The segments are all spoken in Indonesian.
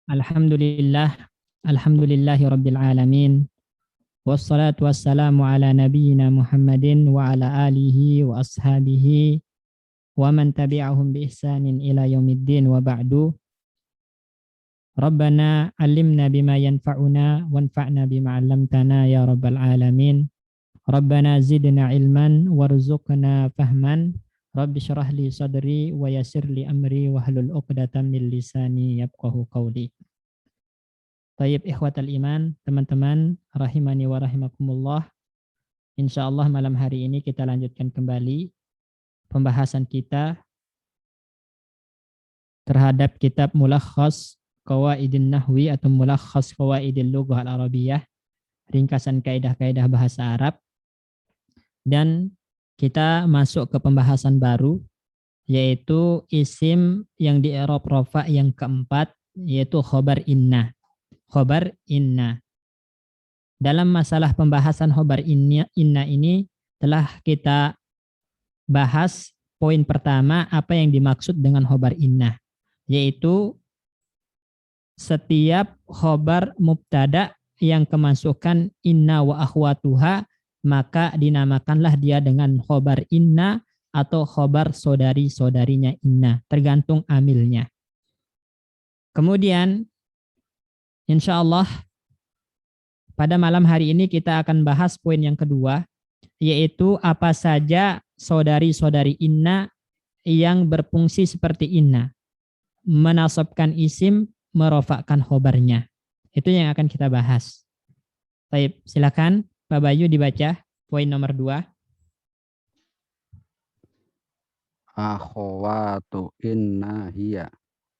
Alhamdulillah, alhamdulillahi rabbil alamin. Wassalatu wassalamu ala nabiyyina Muhammadin wa ala alihi wa ashabihi wa man tabi'ahum bi ihsanin ila yaumiddin wa ba'du. Rabbana allimna bima yanfa'una wanfa'na bima 'allamtana ya rabbal alamin. Rabbana zidna ilman warzuqna fahman. Rabbi syrah li sadri wa yassir li amri wahlul 'uqdatam min lisani yafqahu qawli. Tayyib ikhwatal iman, teman-teman rahimani wa rahimakumullah. Insyaallah malam hari ini kita lanjutkan kembali pembahasan kita terhadap kitab Mulakhas Qawaidin Nahwi atau Mulakhas Qawaidil Lughah Al-Arabiyyah, ringkasan kaidah-kaidah bahasa Arab. Dan kita masuk ke pembahasan baru, yaitu isim yang di i'rab rafa yang keempat, yaitu khobar inna. Khobar inna. Dalam masalah pembahasan khobar inna ini telah kita bahas poin pertama apa yang dimaksud dengan khobar inna, yaitu setiap khobar mubtada yang kemasukan inna wa akhwatuha maka dinamakanlah dia dengan khobar inna atau khobar saudari-saudarinya inna, tergantung amilnya. Kemudian insya Allah pada malam hari ini kita akan bahas poin yang kedua, yaitu apa saja saudari-saudari inna yang berfungsi seperti inna, menasabkan isim, merofakkan khobarnya. Itu yang akan kita bahas. Baik, silakan Pak Bayu dibaca poin nomor 2. Akhwatu inna hiya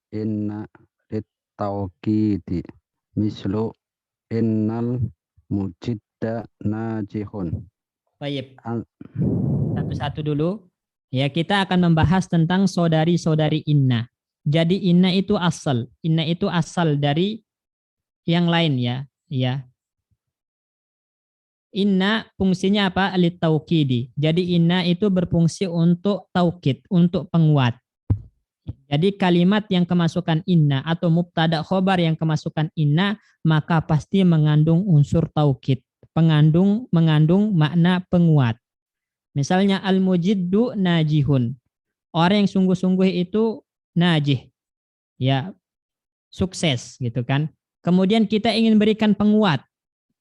inna litawqidi mislu innal mujidda najihun. Baik. Satu-satu dulu. Ya, kita akan membahas tentang saudari-saudari inna. Jadi inna itu asal. Inna itu asal dari yang lain ya. Ya. Inna fungsinya apa? Litauqidi. Jadi inna itu berfungsi untuk taukid, untuk penguat. Jadi kalimat yang kemasukan inna atau mubtada khobar yang kemasukan inna maka pasti mengandung unsur taukid, mengandung makna penguat. Misalnya al-mujiddu najihun. Orang yang sungguh-sungguh itu najih. Ya, sukses gitu kan. Kemudian kita ingin berikan penguat.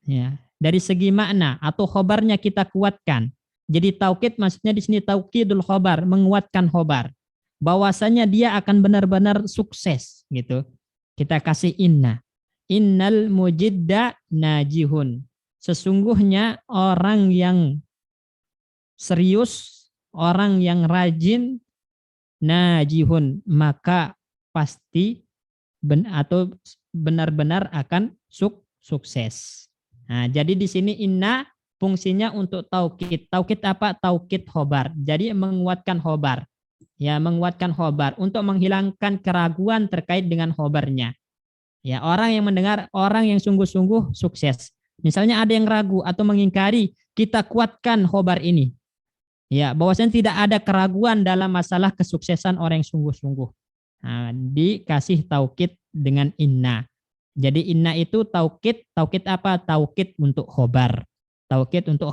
Ya, dari segi makna atau khobarnya kita kuatkan. Jadi taukid maksudnya di sini taukidul khobar, menguatkan khobar. Bahwasanya dia akan benar-benar sukses gitu. Kita kasih inna. Innal mujidda najihun. Sesungguhnya orang yang serius, orang yang rajin, najihun, maka pasti atau benar-benar akan sukses. Nah, jadi di sini inna fungsinya untuk taukid. Taukid apa? Taukid khobar. Jadi menguatkan khobar. Ya, menguatkan khobar untuk menghilangkan keraguan terkait dengan khobarnya. Ya, orang yang mendengar, orang yang sungguh-sungguh sukses. Misalnya ada yang ragu atau mengingkari, kita kuatkan khobar ini. Ya, bahwasanya tidak ada keraguan dalam masalah kesuksesan orang yang sungguh-sungguh. Nah, dikasih taukid dengan inna. Jadi inna itu taukid apa? Taukid untuk khobar. Taukid untuk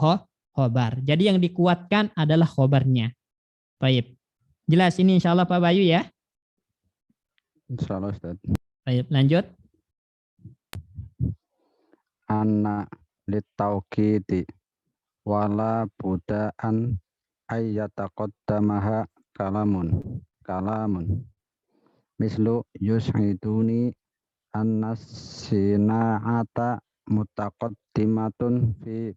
khobar. Jadi yang dikuatkan adalah khobarnya. Baik. Jelas ini insya Allah Pak Bayu ya? Insya Allah Ustaz. Baik, lanjut. Anna litawqidi wala budaan ayyataqaddamaha kalamun. Mislu yushiduni annas sina'ata mutaqaddimatun fi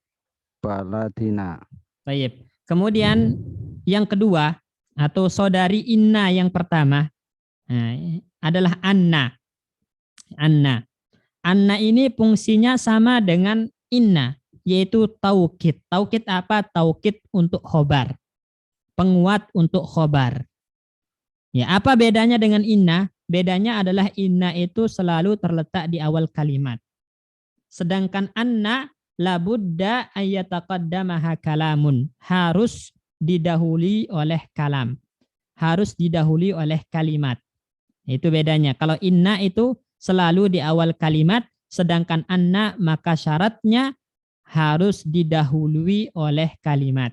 baladina. Baik. Kemudian yang kedua atau saudari inna yang pertama adalah anna. Anna. Anna ini fungsinya sama dengan inna, yaitu taukid. Taukid apa? Taukid untuk khobar. Penguat untuk khobar. Ya, apa bedanya dengan inna? Bedanya adalah inna itu selalu terletak di awal kalimat. Sedangkan anna labudda ayyataqaddamaha kalamun. Harus didahului oleh kalam. Harus didahului oleh kalimat. Itu bedanya. Kalau inna itu selalu di awal kalimat, sedangkan anna maka syaratnya harus didahului oleh kalimat.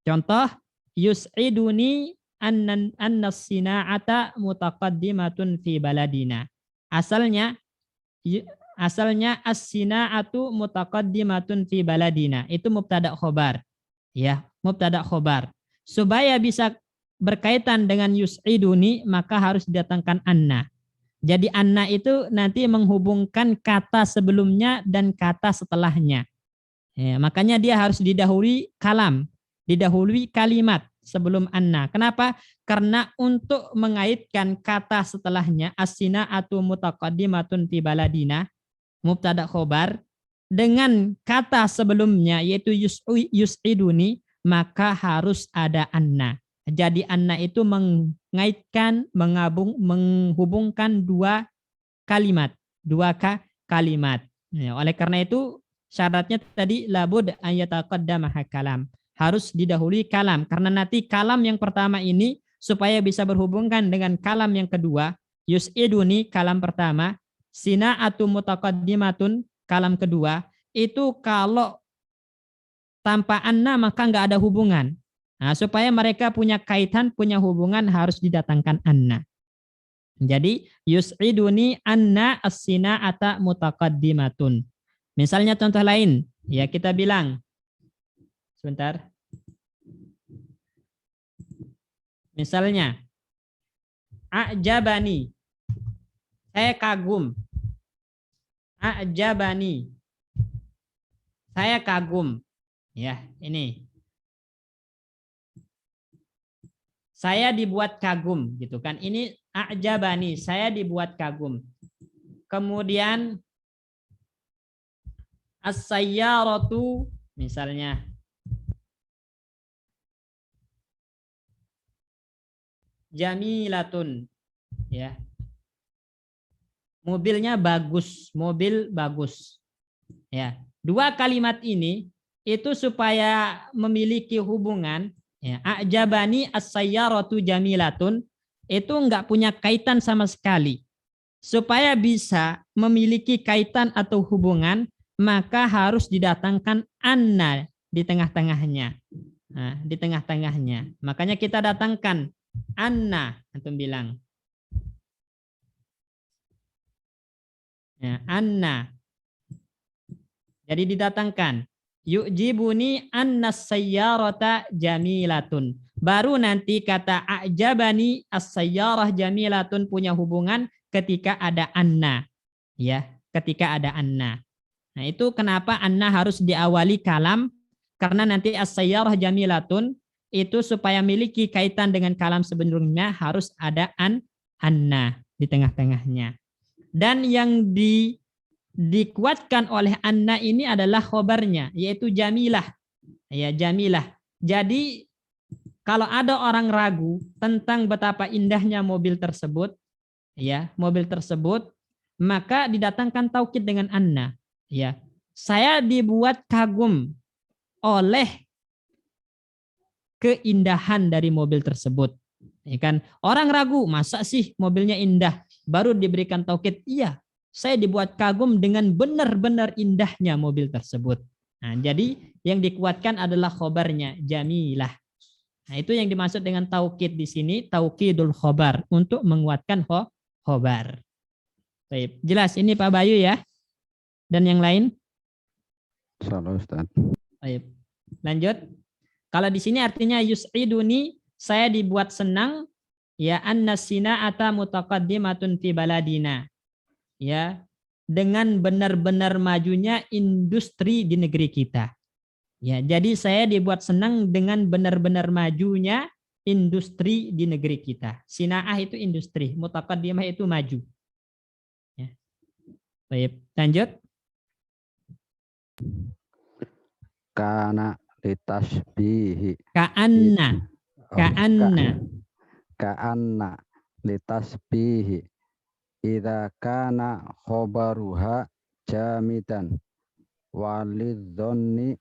Contoh, yus'iduni anna sina'ata mutaqaddimatun fi baladina. Asalnya as-sina'atu mutaqaddimatun fi baladina. Itu mubtada khobar. Ya, mubtada khobar. Supaya bisa berkaitan dengan yus'iduni maka harus didatangkan anna. Jadi anna itu nanti menghubungkan kata sebelumnya dan kata setelahnya. Ya, makanya dia harus didahului kalam, didahului kalimat sebelum anna. Kenapa? Karena untuk mengaitkan kata setelahnya as-sina'atu mutaqaddimatun fi baladina, mubtada khobar, dengan kata sebelumnya yaitu yus'iduni, maka harus ada anna. Jadi anna itu mengaitkan, menghubungkan dua kalimat. Ya, oleh karena itu syaratnya tadi labud ayataqaddamaha kalam. Harus didahului kalam. Karena nanti kalam yang pertama ini supaya bisa berhubungkan dengan kalam yang kedua, yus'iduni kalam pertama, sina'atu mutaqaddimatun kalam kedua, itu kalau tanpa anna maka nggak ada hubungan. Nah, supaya mereka punya kaitan, punya hubungan harus didatangkan anna. Jadi yus'iduni anna as-sina'ata mutaqaddimatun. Misalnya contoh lain, ya kita bilang, sebentar. Misalnya, a'jabani, saya kagum. A'jabani, saya kagum. Ya, ini. Saya dibuat kagum, gitu kan. Ini a'jabani, saya dibuat kagum. Kemudian as-sayyaratu, misalnya jamilatun, ya. Mobilnya bagus, mobil bagus. Ya, dua kalimat ini itu supaya memiliki hubungan, ya, a'jabani as-sayyaratu jamilatun, itu enggak punya kaitan sama sekali. Supaya bisa memiliki kaitan atau hubungan, maka harus didatangkan anna di tengah-tengahnya. Nah, di tengah-tengahnya. Makanya kita datangkan anna, antum bilang. Ya, anna. Jadi didatangkan. Yu'jibuni annas sayyarata jamilatun. Baru nanti kata a'jabani as-sayyarah jamilatun punya hubungan ketika ada anna. Ya, ketika ada anna. Nah, itu kenapa anna harus diawali kalam, karena nanti as-sayyarah jamilatun itu supaya memiliki kaitan dengan kalam sebelumnya harus ada anna di tengah-tengahnya. Dan yang dikuatkan oleh anna ini adalah khobarnya, yaitu jamilah. Ya, jamilah. Jadi kalau ada orang ragu tentang betapa indahnya mobil tersebut, ya, mobil tersebut, maka didatangkan taukid dengan anna. Ya, saya dibuat kagum oleh keindahan dari mobil tersebut. Ya kan? Orang ragu, masa sih mobilnya indah? Baru diberikan taukid, iya, saya dibuat kagum dengan benar-benar indahnya mobil tersebut. Nah, jadi yang dikuatkan adalah khobarnya, jamilah. Nah, itu yang dimaksud dengan taukid di sini, taukidul khobar, untuk menguatkan khobar. Baik, jelas ini Pak Bayu ya? Dan yang lain? Salah Ustaz. Baik. Lanjut. Kalau di sini artinya yus'iduni, saya dibuat senang, ya, annasina'ata mutaqaddimatun fi baladina. Ya, dengan benar-benar majunya industri di negeri kita. Ya, jadi saya dibuat senang dengan benar-benar majunya industri di negeri kita. Sina'ah itu industri, mutaqaddimah itu maju. Ya. Baik, lanjut. Kana litasbihi. Ka'anna. Ka'anna. Ka'anna litasbihi. Idza kana khobaruha jamidan. Walidhonni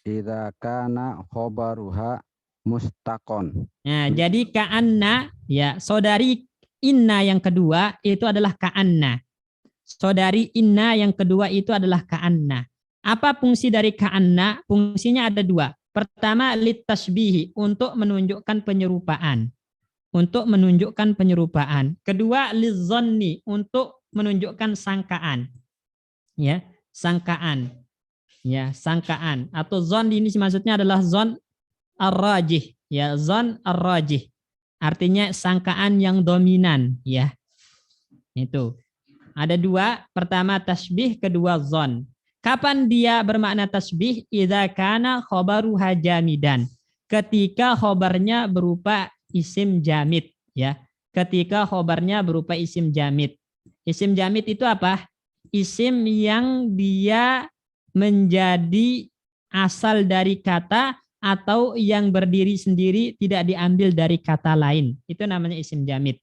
idza kana khobaruha mustaqon. Nah, jadi ka'anna, ya, saudari inna yang kedua itu adalah ka'anna. Saudari inna yang kedua itu adalah ka'anna. Apa fungsi dari ka'anna? Fungsinya ada dua. Pertama, litasbihi, untuk menunjukkan penyerupaan. Untuk menunjukkan penyerupaan. Kedua, lizzonni, untuk menunjukkan sangkaan. Ya, sangkaan. Ya, sangkaan. Atau zon ini maksudnya adalah zon ar-rajih. Ya, zon ar-rajih. Artinya sangkaan yang dominan. Ya, itu. Ada dua, pertama tasbih, kedua zon. Kapan dia bermakna tasbih? Idza kana khobaruha jamidan. Ketika khobarnya berupa isim jamid, ya. Ketika khobarnya berupa isim jamid. Isim jamid itu apa? Isim yang dia menjadi asal dari kata atau yang berdiri sendiri, tidak diambil dari kata lain. Itu namanya isim jamid.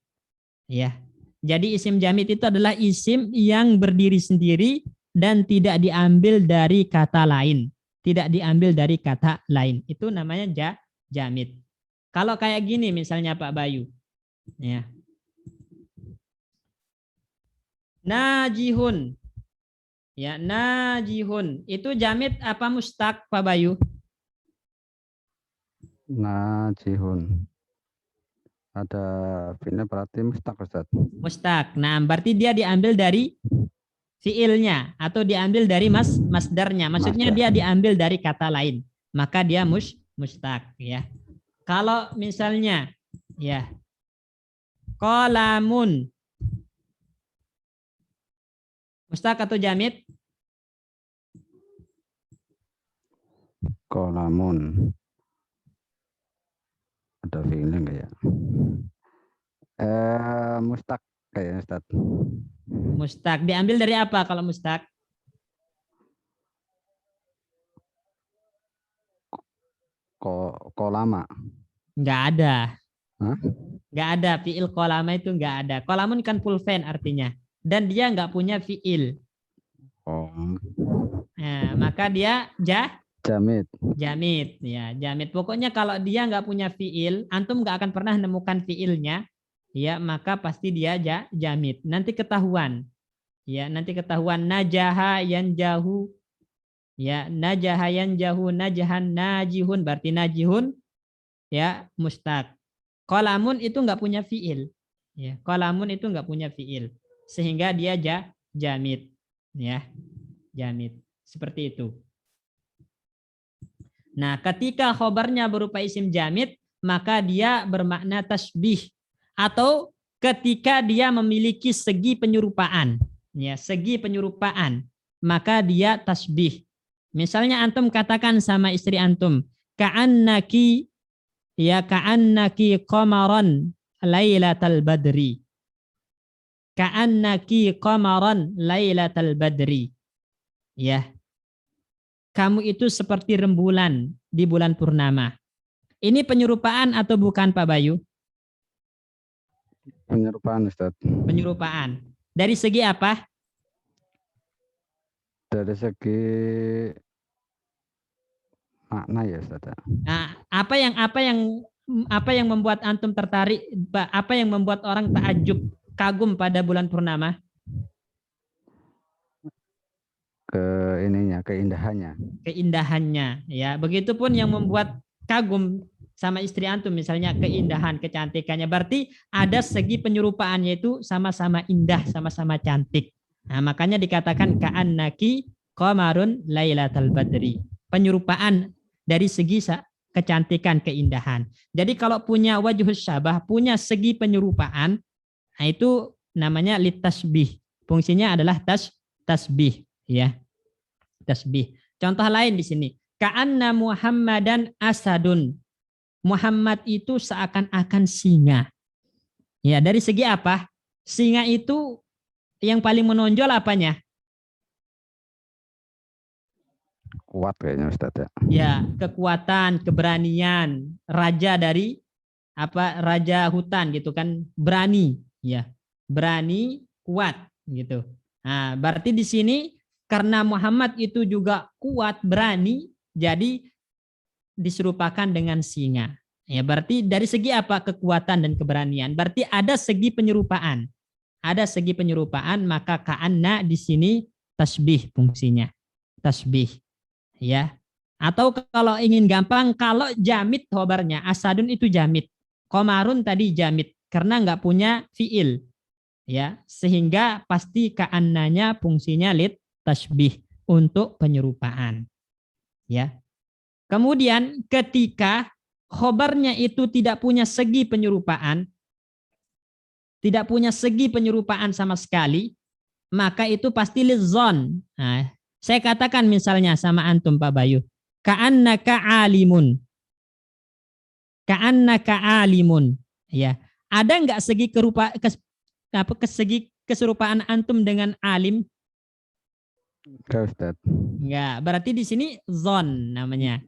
Ya. Jadi isim jamid itu adalah isim yang berdiri sendiri dan tidak diambil dari kata lain. Tidak diambil dari kata lain. Itu namanya jamid. Kalau kayak gini misalnya Pak Bayu. Ya. Najihun. Ya, najihun. Itu jamid apa mustaq Pak Bayu? Najihun. Ada fi'ilnya berarti mustaq, Ustaz. Mustaq. Nah, berarti dia diambil dari fiilnya atau diambil dari masdarnya. Maksudnya dia diambil dari kata lain. Maka dia mustaq, ya. Kalau misalnya ya qalamun, mustaq atau jamid? Qalamun. Ada fi'ilnya enggak ya? Mustaq kayaknya, Ustaz. Mustaq diambil dari apa kalau mustaq? Kolama. Enggak ada. Hah? Enggak ada fiil kolama, itu enggak ada. Kolamun kan pulpen artinya. Dan dia enggak punya fiil. Oh. Nah, maka dia Jamid. jamid, ya, jamid. Pokoknya kalau dia nggak punya fiil, antum nggak akan pernah nemukan fiilnya, ya, maka pasti dia jamid. Nanti ketahuan, ya, nanti ketahuan. Najaha yanjahu, ya, najaha yanjahu, najahan najihun, berarti najihun, ya, mustaq. Qalamun itu nggak punya fiil, ya, qalamun itu nggak punya fiil, sehingga dia jamid, ya, jamid. Seperti itu. Nah, ketika khobarnya berupa isim jamid, maka dia bermakna tasbih. Atau ketika dia memiliki segi penyerupaan, ya, segi penyerupaan, maka dia tasbih. Misalnya antum katakan sama istri antum, ka'annaki, ya, ka'annaki qamaran lailatal badri. Ka'annaki qamaran lailatal badri. Ya, kamu itu seperti rembulan di bulan purnama. Ini penyerupaan atau bukan Pak Bayu? Penyerupaan, Ustaz. Penyerupaan. Dari segi apa? Dari segi makna ya, Ustaz. Nah, apa yang membuat antum tertarik, apa yang membuat orang takjub, kagum pada bulan purnama? Keindahannya. Keindahannya, ya. Begitupun yang membuat kagum sama istri antum, misalnya keindahan, kecantikannya. Berarti ada segi penyerupaan, yaitu sama-sama indah, sama-sama cantik. Nah, makanya dikatakan ka'annaki qamarun lailatal badri. Penyerupaan dari segi kecantikan, keindahan. Jadi kalau punya wajhus syabah, punya segi penyerupaan, nah itu namanya litasbih. Fungsinya adalah tasbih, ya. Tasbih. Contoh lain di sini. Ka'anna Muhammadan asadun. Muhammad itu seakan-akan singa. Ya, dari segi apa? Singa itu yang paling menonjol apanya? Kuat kayaknya, Ustaz, ya. Ya, kekuatan, keberanian, raja dari apa? Raja hutan gitu kan, berani, ya. Berani, kuat gitu. Nah, berarti di sini karena Muhammad itu juga kuat, berani, jadi diserupakan dengan singa. Ya, berarti dari segi apa? Kekuatan dan keberanian. Berarti ada segi penyerupaan. Ada segi penyerupaan, maka ka'anna di sini tasbih fungsinya. Tasbih, ya. Atau kalau ingin gampang, kalau jamit khobarnya, asadun itu jamit. Komarun tadi jamit karena nggak punya fiil, ya. Sehingga pasti ka'annanya fungsinya lit tasbih untuk penyerupaan, ya. Kemudian ketika khobarnya itu tidak punya segi penyerupaan, tidak punya segi penyerupaan sama sekali, maka itu pasti lidzon. Nah, saya katakan misalnya sama antum Pak Bayu, ka'annaka alimun. Ka'annaka alimun. Ya. Ada nggak segi segi keserupaan antum dengan alim? Enggak Ustaz. Enggak. Berarti di sini zon namanya.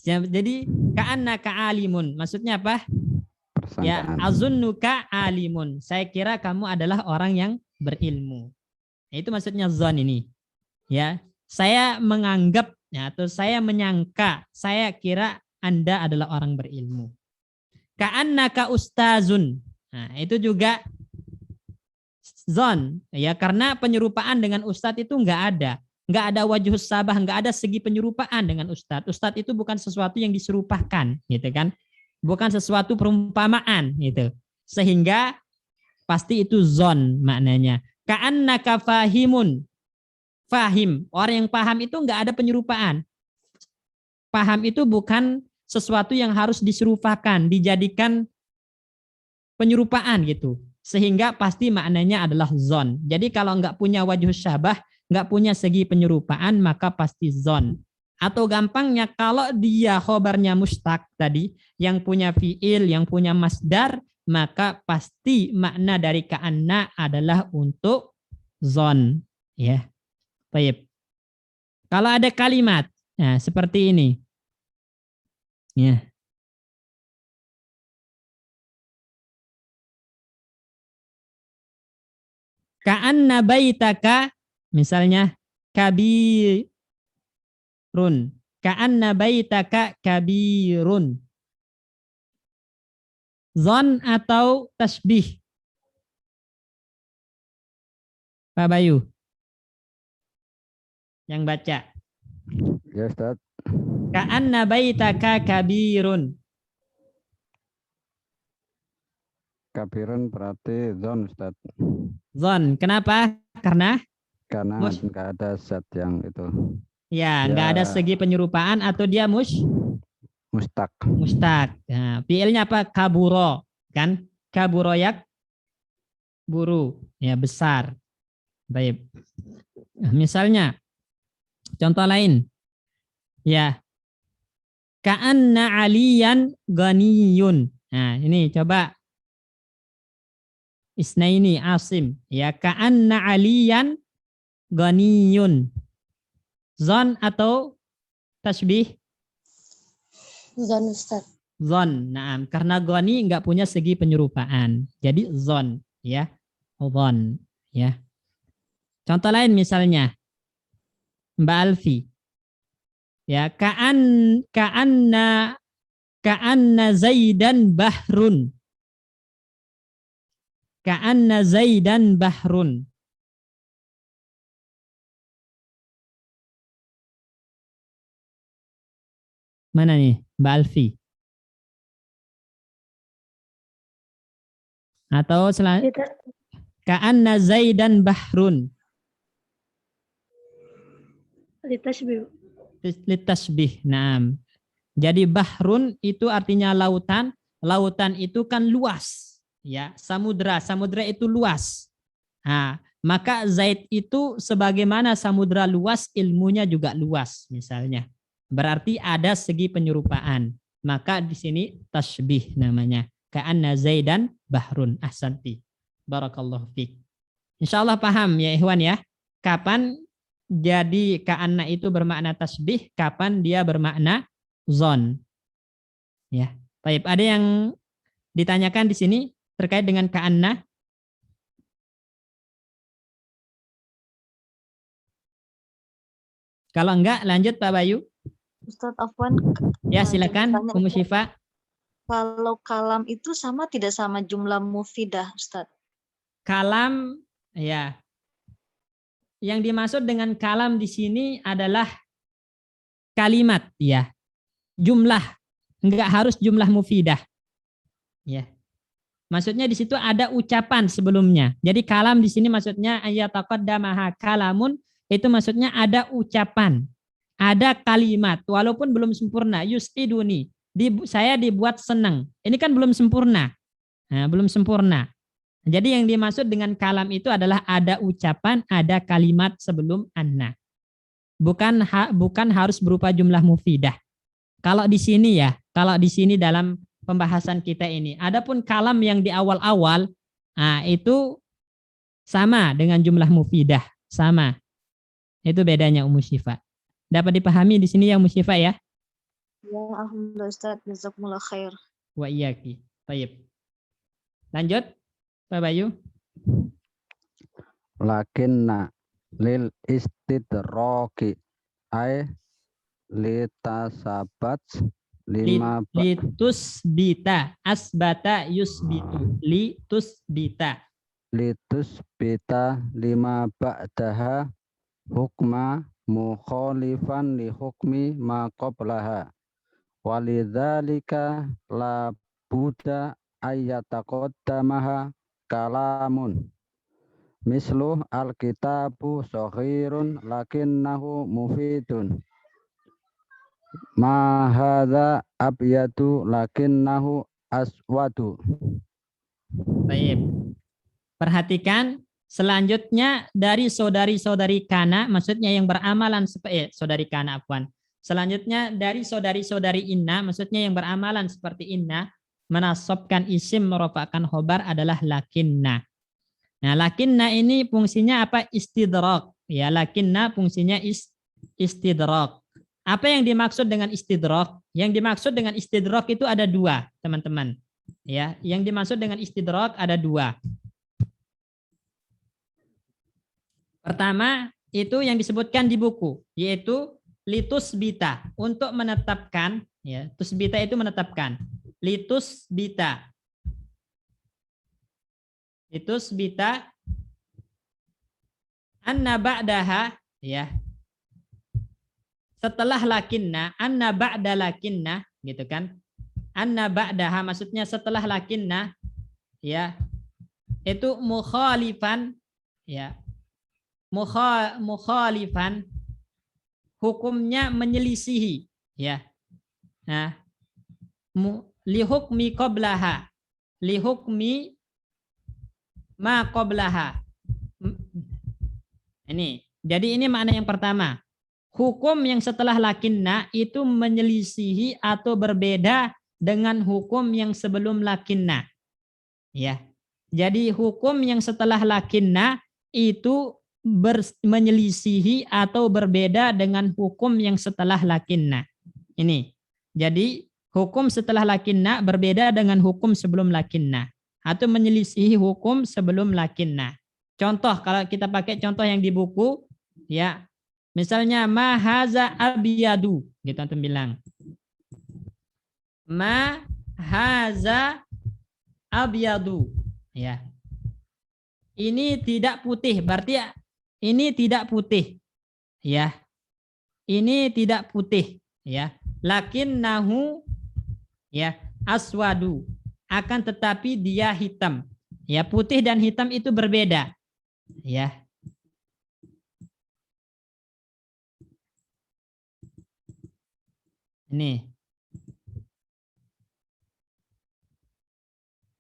Jadi ka'annaka alimun. Maksudnya apa? Ya, Persangkaan. azunnuka alimun. Saya kira kamu adalah orang yang berilmu. Nah, itu maksudnya zon ini. Ya, saya menganggap ya, atau saya menyangka, saya kira Anda adalah orang berilmu. Ka'annaka ustazun. Nah, itu juga zon, ya, karena penyerupaan dengan ustadz itu nggak ada wajah sabah, nggak ada segi penyerupaan dengan ustadz. Ustadz itu bukan sesuatu yang diserupahkan, gitu kan? Bukan sesuatu perumpamaan, gitu. Sehingga pasti itu zon maknanya. Ka'annaka fahimun. Fahim, orang yang paham itu nggak ada penyerupaan. Paham itu bukan sesuatu yang harus diserupahkan, dijadikan penyerupaan gitu. Sehingga pasti maknanya adalah zon. Jadi kalau nggak punya wajah syabah, nggak punya segi penyerupaan, maka pasti zon. Atau gampangnya kalau dia khobarnya mustaq tadi, yang punya fiil, yang punya masdar, maka pasti makna dari ka'anna adalah untuk zon. Ya. Baik. Kalau ada kalimat, nah seperti ini. Ya. Ka'anna baitaka, misalnya kabirun. Ka'anna baitaka kabirun. Zon atau tasbih? Pak Bayu yang baca. Ya Ustaz. Ka'anna baitaka kabirun. Kabiran berarti zon Ustaz. Zon. Kenapa? Karena Karena enggak ada zat yang itu. ya, Ya. nggak ada segi penyerupaan atau dia Mustaq. mustaq. Nah, fiilnya apa? Kaburo, kan? Kaburo yak buru, ya besar. Baik. Nah, misalnya contoh lain. Ya. Ka'anna aliyan ghaniyun. Nah, ini coba Isnaini Asim. Ya, ka'anna aliyan ghaniyun. Zon atau tasbih? Zon Ustaz. Zon. Nah, karena ghani nggak punya segi penyerupaan. Jadi zon, ya. Zon, ya. Contoh lain misalnya Mbak Alfi. Ya, ka'anna Zaidan bahrun. Ka'anna Zaidan bahrun. Mana nih, Mbak Alfi? Atau ka'anna Zaidan bahrun. Litasbih. Litasbih. Naam. Jadi bahrun itu artinya lautan. Lautan itu kan luas, ya. Samudra itu luas. Nah, maka Zaid itu sebagaimana samudra luas, ilmunya juga luas misalnya. Berarti ada segi penyerupaan. Maka di sini tasbih namanya. Ka'anna Zaidan bahrun. Ahsanti. Barakallahu fiik. Insyaallah paham ya ikhwan ya. Kapan jadi ka'anna itu bermakna tasbih, kapan dia bermakna zon. Ya. Baik, ada yang ditanyakan di sini terkait dengan ka'anna? Kalau enggak, lanjut Pak Bayu. Ustaz Afwan. Ya, silakan Ummu Syifa. Kalau kalam itu sama tidak sama jumlah mufidah, Ustaz? Kalam, ya. Yang dimaksud dengan kalam di sini adalah kalimat, ya. Jumlah, enggak harus jumlah mufidah. Ya. Maksudnya di situ ada ucapan sebelumnya. Jadi kalam di sini maksudnya ayataqaddamaha kalamun, itu maksudnya ada ucapan, ada kalimat walaupun belum sempurna. Yusiduni, saya dibuat senang. Ini kan belum sempurna. Nah, belum sempurna. Jadi yang dimaksud dengan kalam itu adalah ada ucapan, ada kalimat sebelum anna. Bukan harus berupa jumlah mufidah. Kalau di sini ya, kalau di sini dalam pembahasan kita ini, adapun kalam yang di awal-awal, nah itu sama dengan jumlah mufidah, sama. Itu bedanya Ummu Syifa. Dapat dipahami di sini ya Ummu Syifa ya? Ya, alhamdulillah Ustaz, jazakumullah khair. Wa iyyaki. Baik. Lanjut, Pak Bayu. Lakinna lil istidraki ay litasabat lima Litus bita asbata yusbitu litus bita litus bita lima ba'daha hukma mukhalifan li hukmi ma qablaha walidzalika la buddha ayyataqaddamaha kalamun mislu alkitabu saghirun lakinnahu mufidun ma hadza abyadu lakinnahu aswadu. Baik. Perhatikan selanjutnya dari saudari-saudari Kana, maksudnya yang beramalan seperti saudari Kana afwan. Selanjutnya dari saudari-saudari Inna, maksudnya yang beramalan seperti Inna, menasabkan isim merofakkan khobar adalah lakinna. Nah, lakinna ini fungsinya apa? Istidrak. Ya, lakinna fungsinya istidrak. Apa yang dimaksud dengan istidrak? Yang dimaksud dengan istidrak itu ada dua, teman-teman. Ya, yang dimaksud dengan istidrak ada dua. Pertama, itu yang disebutkan di buku, yaitu litus bita, untuk menetapkan, ya, tusbita itu menetapkan. Litus bita. Litus bita anna ba'daha, ya. Setelah lakinna, anna ba'da lakinna, gitu kan? Anna ba'daha maksudnya setelah lakinna, ya. Itu mukhalifan, ya. Mukhalifan hukumnya menyelisihi, ya. Nah, li hukmi qablaha, li hukmi ma qablaha. Ini. Jadi ini makna yang pertama. Hukum yang setelah lakinna itu menyelisihi atau berbeda dengan hukum yang sebelum lakinna. Ya. Jadi hukum yang setelah lakinna itu menyelisihi atau berbeda dengan hukum yang setelah lakinna. Ini. Jadi hukum setelah lakinna berbeda dengan hukum sebelum lakinna atau menyelisihi hukum sebelum lakinna. Contoh kalau kita pakai contoh yang di buku, ya. Misalnya ma haza abyadu, gitu antum bilang. Ma haza abyadu, ya. Ini tidak putih, berarti ini tidak putih, ya. Ini tidak putih, ya. Lakinnahu, ya, aswadu, akan tetapi dia hitam. Ya, putih dan hitam itu berbeda, ya. Ini,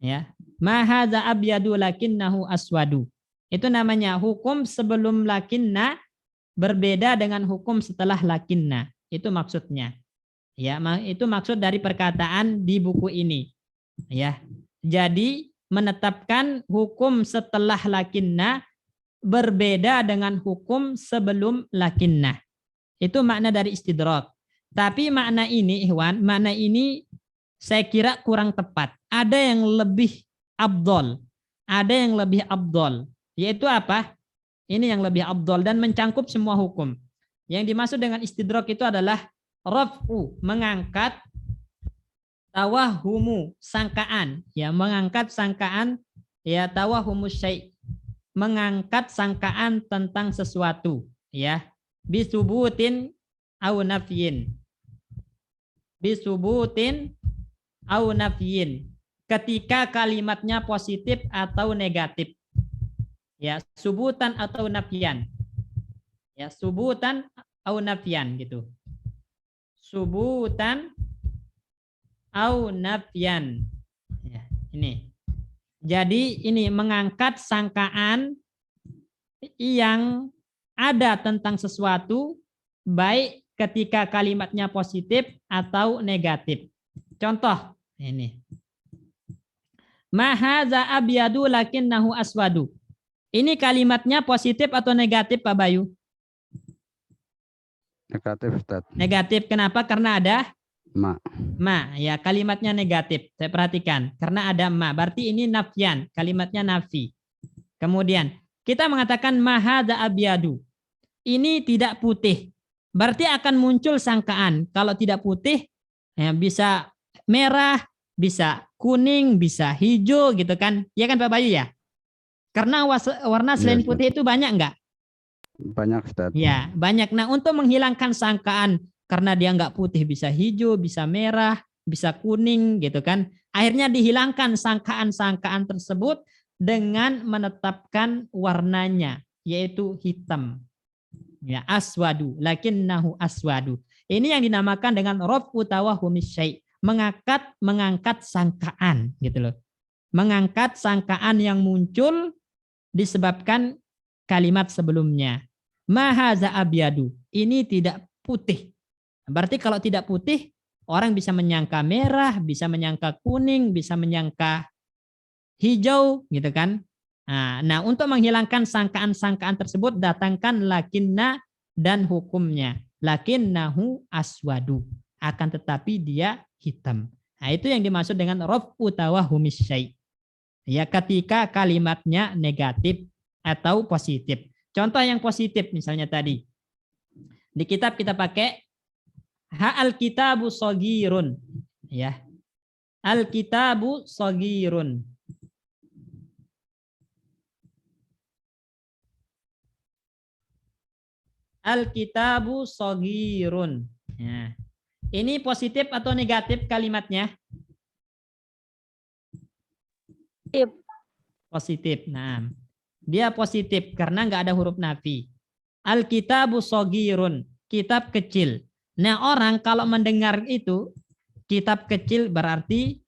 ya. Ma hadza abyadu lakinnahu aswadu. Itu namanya hukum sebelum lakinna berbeda dengan hukum setelah lakinna. Itu maksudnya. Ya, itu maksud dari perkataan di buku ini. Ya. Jadi menetapkan hukum setelah lakinna berbeda dengan hukum sebelum lakinna. Itu makna dari istidrak. Tapi makna ini, Ikhwan, makna ini saya kira kurang tepat. Ada yang lebih afdol. Ada yang lebih afdol. Yaitu apa? Ini yang lebih afdol dan mencangkup semua hukum. Yang dimaksud dengan istidrak itu adalah raf'u, mengangkat tawahumu, sangkaan, ya mengangkat sangkaan, ya tawahumu syai', mengangkat sangkaan tentang sesuatu, ya bisubutin au nafyin, bisubutin au nafyin, ketika kalimatnya positif atau negatif, ya subutan atau nafyan, ya subutan au nafyan gitu, subutan au nafyan. Ya, ini. Jadi ini mengangkat sangkaan yang ada tentang sesuatu baik ketika kalimatnya positif atau negatif. Contoh ini. Ma hadza abyadu lakinnahu aswadu. Ini kalimatnya positif atau negatif Pak Bayu? Negatif, Ustaz. Negatif. Kenapa? Karena ada Ma. ma, ya kalimatnya negatif. Saya perhatikan karena ada ma, berarti ini nafyan, kalimatnya nafi. Kemudian kita mengatakan mahadza abyadu. Ini tidak putih. Berarti akan muncul sangkaan kalau tidak putih ya bisa merah, bisa kuning, bisa hijau gitu kan. Ya kan Pak Bayu ya? Karena warna selain Yes, putih itu banyak enggak? banyak, Ustaz. Ya, banyak. Nah, untuk menghilangkan sangkaan karena dia nggak putih bisa hijau, bisa merah, bisa kuning gitu kan. Akhirnya dihilangkan sangkaan-sangkaan tersebut dengan menetapkan warnanya yaitu hitam. Ya, aswadu, lakinnahu aswadu. Ini yang dinamakan dengan raf'u tawahumis syai', mengangkat sangkaan gitu loh. Mengangkat sangkaan yang muncul disebabkan kalimat sebelumnya. Mahaza abyadu, ini tidak putih. Berarti kalau tidak putih, orang bisa menyangka merah, bisa menyangka kuning, bisa menyangka hijau, gitu kan? Nah, untuk menghilangkan sangkaan-sangkaan tersebut, datangkan lakinna dan hukumnya. Lakinnahu aswadu, akan tetapi dia hitam. Nah, itu yang dimaksud dengan raf'u tawahumis syai'. Ya, ketika kalimatnya negatif atau positif. Contoh yang positif misalnya tadi. Di kitab kita pakai ha'al kitabu shagirun, ya. Al-kitabu shagirun. Al-kitabu shagirun. Ya. Ini positif atau negatif kalimatnya? Positif. Nah, dia positif karena nggak ada huruf nafi. Al-kitabu shagirun, kitab kecil. Nah, orang kalau mendengar itu kitab kecil berarti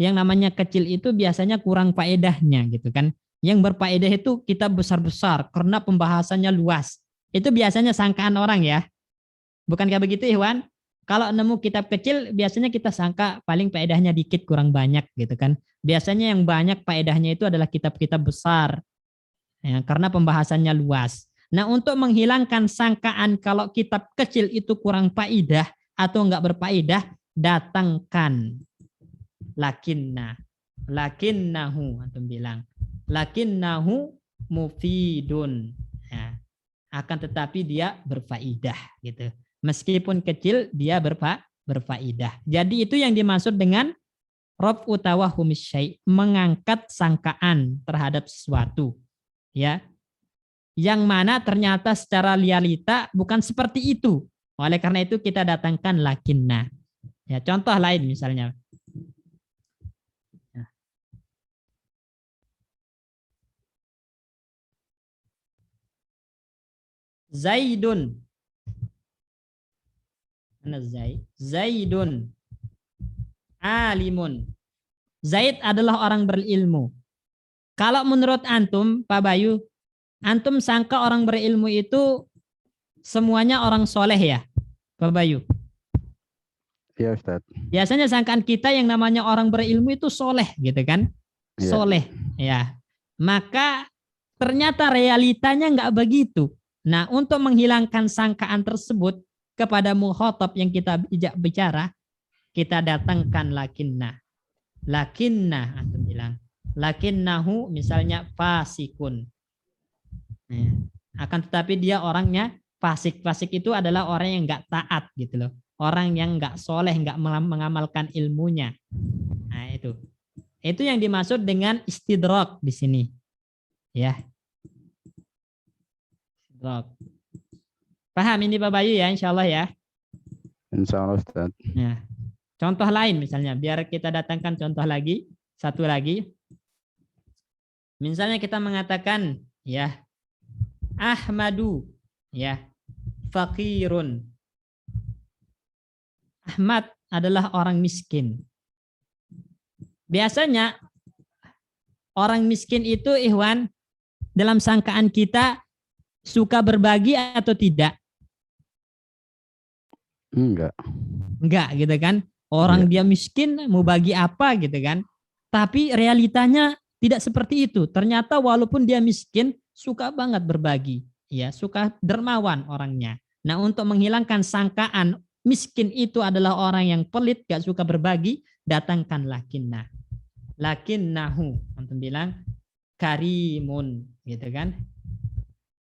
yang namanya kecil itu biasanya kurang faedahnya gitu kan. Yang berfaedah itu kitab besar-besar karena pembahasannya luas. Itu biasanya sangkaan orang ya. Bukankah begitu Ikhwan? Kalau nemu kitab kecil biasanya kita sangka paling faedahnya dikit kurang banyak gitu kan. Biasanya yang banyak faedahnya itu adalah kitab-kitab besar. Ya, karena pembahasannya luas. Nah, untuk menghilangkan sangkaan kalau kitab kecil itu kurang faedah atau enggak berfaedah, datangkan lakinna. Lakinnahu antum bilang. Lakinnahu mufidun. Ya, akan tetapi dia berfaedah gitu. Meskipun kecil dia berfaedah. Jadi itu yang dimaksud dengan raf'u tawahumis syai', mengangkat sangkaan terhadap sesuatu. Ya, yang mana ternyata secara realita bukan seperti itu. Oleh karena itu kita datangkan lakinna. Ya, contoh lain misalnya. Zaidun. Mana Zaid? Zaidun. Alimun. Zaid adalah orang berilmu. Kalau menurut antum, Pak Bayu, antum sangka orang berilmu itu semuanya orang soleh ya, Pak Bayu? Iya, Ustaz. Biasanya sangkaan kita yang namanya orang berilmu itu soleh gitu kan? Iya. Soleh, ya. Maka ternyata realitanya nggak begitu. Nah, untuk menghilangkan sangkaan tersebut kepada mukhatab yang kita bicara, kita datangkan lakinna. Lakinna, antum bilang. Lakinnahu misalnya fasikun. Akan tetapi dia orangnya fasik. Fasik itu adalah orang yang nggak taat gitu loh. orang yang nggak soleh, nggak mengamalkan ilmunya. Nah itu yang dimaksud dengan istidrak di sini, ya. Istidrak. Paham ini Pak Bayu ya, insya Allah ya. Insya Allah Ustaz. Nah, contoh lain misalnya, biar kita datangkan contoh lagi, satu lagi. Misalnya kita mengatakan, ya, Ahmadu, ya, fakirun. Ahmad adalah orang miskin. Biasanya orang miskin itu, Ikhwan, dalam sangkaan kita suka berbagi atau tidak? Enggak. Enggak gitu kan. Orang dia miskin mau bagi apa gitu kan. Tapi realitanya tidak seperti itu. Ternyata walaupun dia miskin suka banget berbagi. Ya, suka dermawan orangnya. Nah, untuk menghilangkan sangkaan miskin itu adalah orang yang pelit, gak suka berbagi, datangkanlah kinnah. Lakinnahu, antum bilang karimun gitu kan.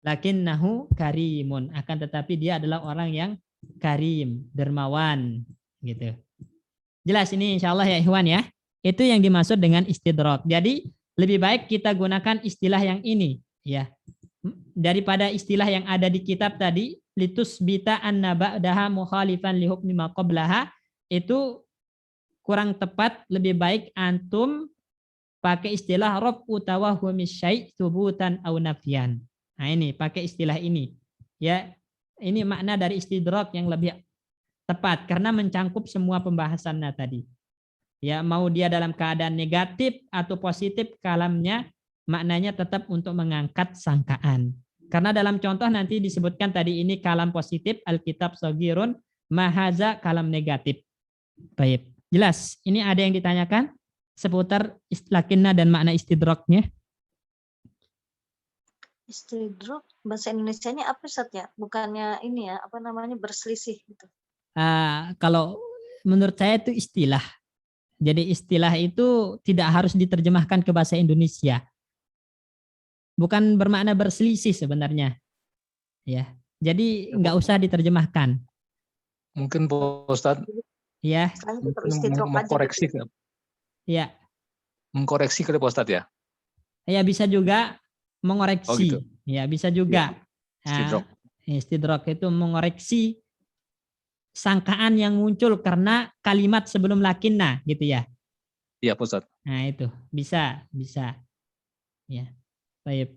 Lakinnahu karimun, akan tetapi dia adalah orang yang karim, dermawan gitu. Jelas ini insya Allah ya Ikhwan ya. Itu yang dimaksud dengan istidrak. Jadi lebih baik kita gunakan istilah yang ini ya. Daripada istilah yang ada di kitab tadi, litusbita anna ba'daha mukhalifan li hukmi ma qablaha, itu kurang tepat. Lebih baik antum pakai istilah rob utawa humis syai' thubutan au nafyan. Nah ini pakai istilah ini. Ya, ini makna dari istidrak yang lebih tepat karena mencangkup semua pembahasannya tadi. Ya, mau dia dalam keadaan negatif atau positif kalamnya, maknanya tetap untuk mengangkat sangkaan. Karena dalam contoh nanti disebutkan tadi ini kalam positif, Alkitab Shagirun, mahaza kalam negatif. Baik, jelas. Ini ada yang ditanyakan seputar lakinna dan makna istidraknya. Istidrak bahasa Indonesianya apa Ustaz ya? Bukannya ini ya, apa namanya, berselisih gitu. Kalau menurut saya itu istilah. Jadi istilah itu tidak harus diterjemahkan ke bahasa Indonesia. Bukan bermakna berselisih sebenarnya. Ya. Jadi nggak usah diterjemahkan. Mungkin Pak Ustadz Ya. mengkoreksi, Ya. Mengkoreksi kali Pak Ustadz ya? Ya bisa juga mengoreksi. Oh, gitu. Ya bisa juga. Istidrak. Istidrak itu mengoreksi sangkaan yang muncul karena kalimat sebelum lakinna gitu ya. Iya Pak Ustadz. Nah itu bisa. Ya. Baik.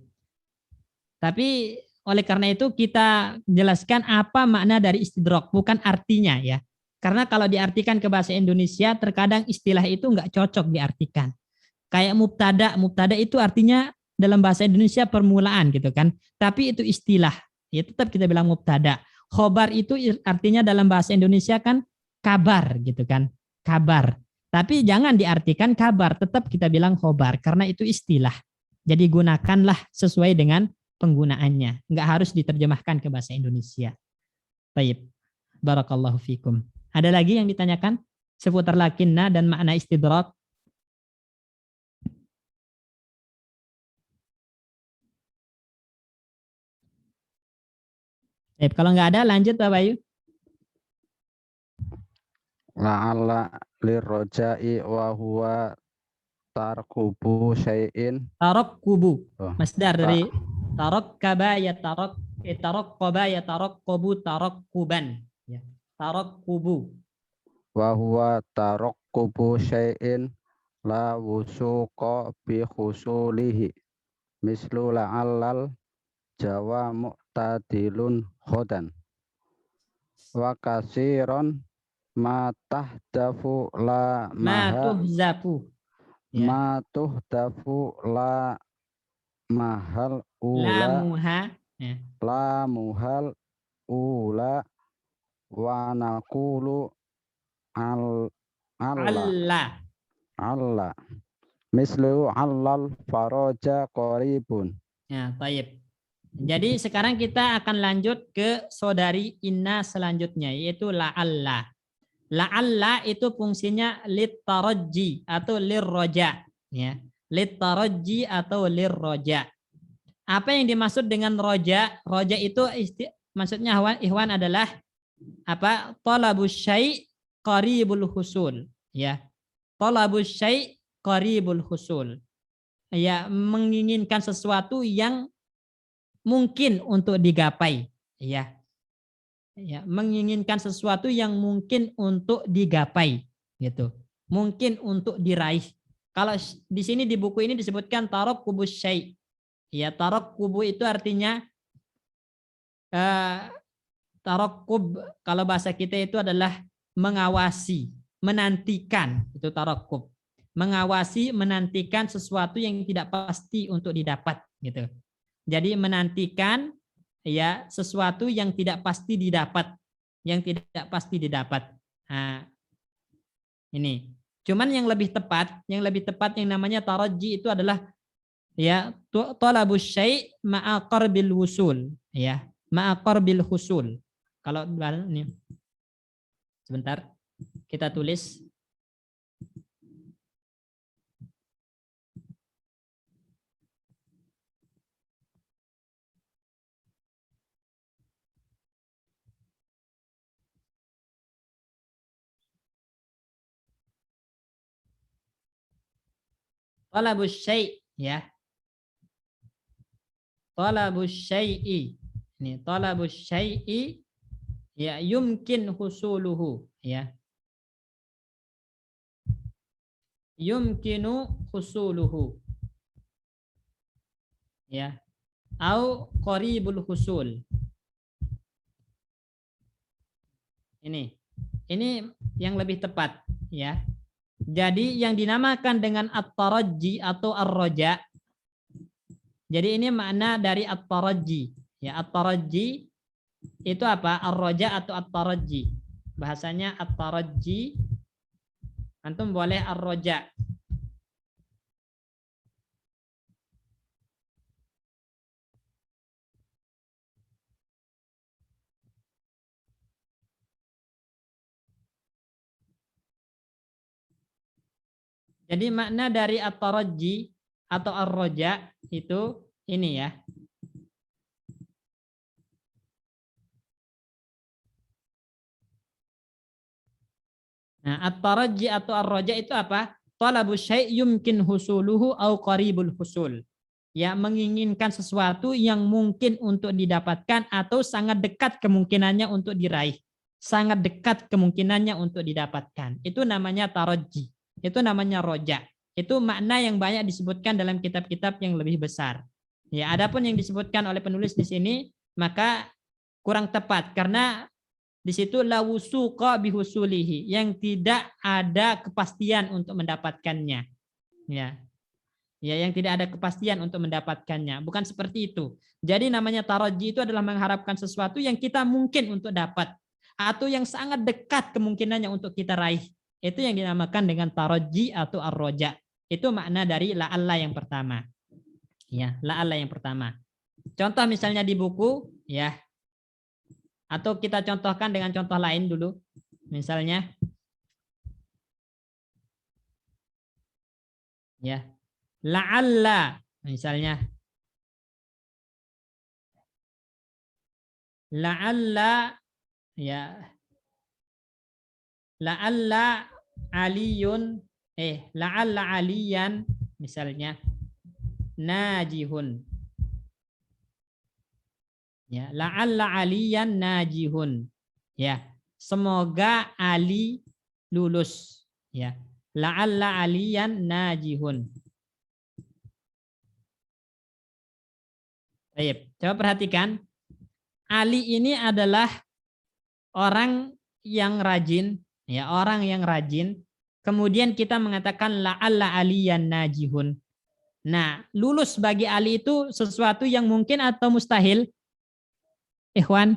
Tapi oleh karena itu kita jelaskan apa makna dari istidrak, bukan artinya ya. Karena kalau diartikan ke bahasa Indonesia terkadang istilah itu nggak cocok diartikan. Kayak mubtada itu artinya dalam bahasa Indonesia permulaan gitu kan. Tapi itu istilah. Ya tetap kita bilang mubtada. Khobar itu artinya dalam bahasa Indonesia kan kabar gitu kan. Kabar. Tapi jangan diartikan kabar, tetap kita bilang khobar karena itu istilah. Jadi gunakanlah sesuai dengan penggunaannya. Enggak harus diterjemahkan ke bahasa Indonesia. Baik. Barakallahu fikum. Ada lagi yang ditanyakan seputar lakinna dan makna istidrak? Kalau nggak ada lanjut Pak Bayu. La'alla lirroja'i wa huwa tarkubu syai'in. Tarok kubu. Oh, Masdar dari tarok kaba ya tarok koba ya tarok kobu tarok kuban. Ya. Tarok kubu. wa huwa tarkubu syai'in la wusuqa bi khusulihi. Mislu la'allal jawa mu'tadilun khodan. Wa kasiron ma tahdafu la maha Matuhzafu. Ya. ma tuhdafu la mahal ula Lamuha. Ya. la muhal ula wa naqulu al Allah. Allah mislu allal faraja qaribun. Ya, baik. Jadi sekarang kita akan lanjut ke saudari inna selanjutnya yaitu la'alla. La'alla itu fungsinya litarajji atau lirroja. Ya. Litarajji atau lirroja. Apa yang dimaksud dengan roja? Roja itu maksudnya Ikhwan adalah apa? Talabus syai' qaribul husul, ya. Talabus syai' qaribul husul. Ya, menginginkan sesuatu yang mungkin untuk digapai, ya. Ya, menginginkan sesuatu yang mungkin untuk digapai, gitu. Mungkin untuk diraih. Kalau di sini di buku ini disebutkan taraqqubus syai'. Ya, taraqqub itu artinya taraqqub kalau bahasa kita itu adalah mengawasi, menantikan, itu taraqqub. Mengawasi, menantikan sesuatu yang tidak pasti untuk didapat, gitu. Jadi menantikan ya sesuatu yang tidak pasti didapat, yang tidak pasti didapat. Nah, ini. Cuman yang lebih tepat yang namanya taraji itu adalah ya talabus syai' ma'a qarbil wusul, ya, ma'a qarbil husul. Kalau ini sebentar kita tulis. Talabus syai', ya. Talabus syai'i. Ini talabus syai'i ya yumkin husuluhu, ya. Yumkinu husuluhu. Ya. Au qaribul husul. Ini yang lebih tepat, ya. Jadi yang dinamakan dengan at-taraji atau ar-raja. Jadi ini makna dari at-taraji. Ya, at-taraji itu apa? Ar-raja atau at-taraji. Bahasanya at-taraji. Antum boleh ar-raja. Jadi makna dari at-taraji atau ar-raja itu ini, ya. Nah, at-taraji atau ar-raja itu apa? Talabus syai' yumkin husuluhu au qaribul husul. Ya, menginginkan sesuatu yang mungkin untuk didapatkan atau sangat dekat kemungkinannya untuk diraih. Sangat dekat kemungkinannya untuk didapatkan. Itu namanya taraji. Itu namanya roja. Itu makna yang banyak disebutkan dalam kitab-kitab yang lebih besar. Ya, adapun yang disebutkan oleh penulis di sini maka kurang tepat karena di situ lawusuqa bihusulihi, yang tidak ada kepastian untuk mendapatkannya. Ya. Ya, yang tidak ada kepastian untuk mendapatkannya. Bukan seperti itu. Jadi namanya taraji itu adalah mengharapkan sesuatu yang kita mungkin untuk dapat atau yang sangat dekat kemungkinannya untuk kita raih. Itu yang dinamakan dengan taraji atau ar-raja. Itu makna dari la'alla yang pertama. Ya, la'alla yang pertama. Contoh misalnya di buku, ya. Atau kita contohkan dengan contoh lain dulu. Misalnya, ya, la'alla, misalnya, la'alla, ya, la'alla aliyun, la'alla aliyan, misalnya, najihun. Ya, la'alla aliyan najihun. Ya, semoga Ali lulus. Ya, la'alla aliyan najihun. Baik, coba perhatikan. Ali ini adalah orang yang rajin, ya, orang yang rajin. Kemudian kita mengatakan la'alla aliyan najihun. Nah, lulus bagi Ali itu sesuatu yang mungkin atau mustahil? Ikhwan?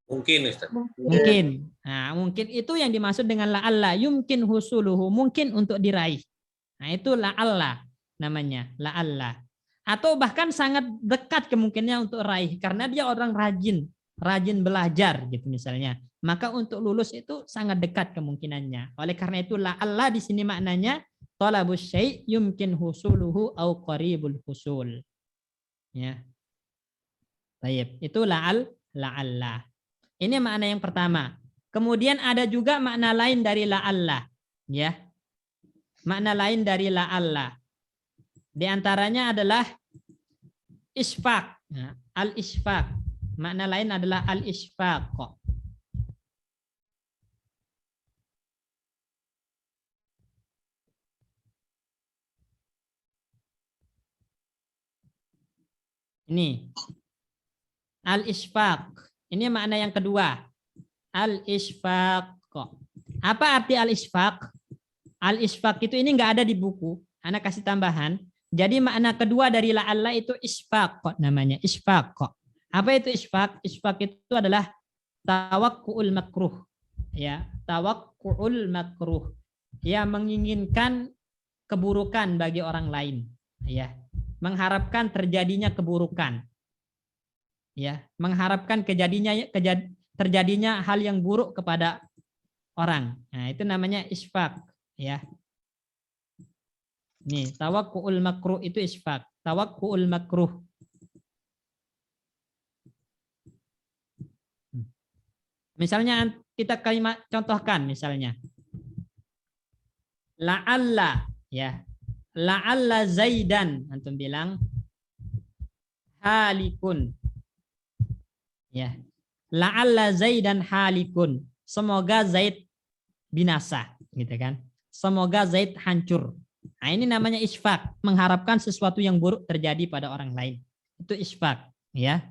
Mungkin, Ustaz. Mungkin. Nah, mungkin itu yang dimaksud dengan la'alla, yumkin husuluhu, mungkin untuk diraih. Nah, itu la'alla namanya, la'alla. Atau bahkan sangat dekat kemungkinannya untuk raih karena dia orang rajin belajar gitu misalnya. Maka untuk lulus itu sangat dekat kemungkinannya. Oleh karena itu la'alla di sini maknanya talabus syai' yumkin husuluhu au qaribul husul. Ya. Baik, itu la'alla. Ini makna yang pertama. Kemudian ada juga makna lain dari la'alla, ya. Makna lain dari la'alla. Di antaranya adalah isfaq. Nah, al-isfaq. Makna lain adalah al-isfaq. Ini al-isfaq. Ini makna yang kedua. Al-isfaq. Apa arti al-isfaq? Al-isfaq itu ini enggak ada di buku. Anak kasih tambahan. Jadi makna kedua dari la'alla itu isfaq namanya. Isfaq. Apa itu isfaq? Isfaq itu adalah tawakku'ul makruh. Ya, tawakku'ul makruh. Ya, menginginkan keburukan bagi orang lain. Ya, mengharapkan terjadinya keburukan. Ya, mengharapkan terjadinya hal yang buruk kepada orang. Nah, itu namanya isfaq, ya. Nih, tawakku'ul makruh itu isfaq. Tawakku'ul makruh. Misalnya kita kalimat contohkan misalnya. La'alla, ya. La'alla Zaidan, antum bilang halikun. Ya. La'alla Zaidan halikun. Semoga Zaid binasa, gitu kan. Semoga Zaid hancur. Nah, ini namanya isfaq, mengharapkan sesuatu yang buruk terjadi pada orang lain. Itu isfaq, ya.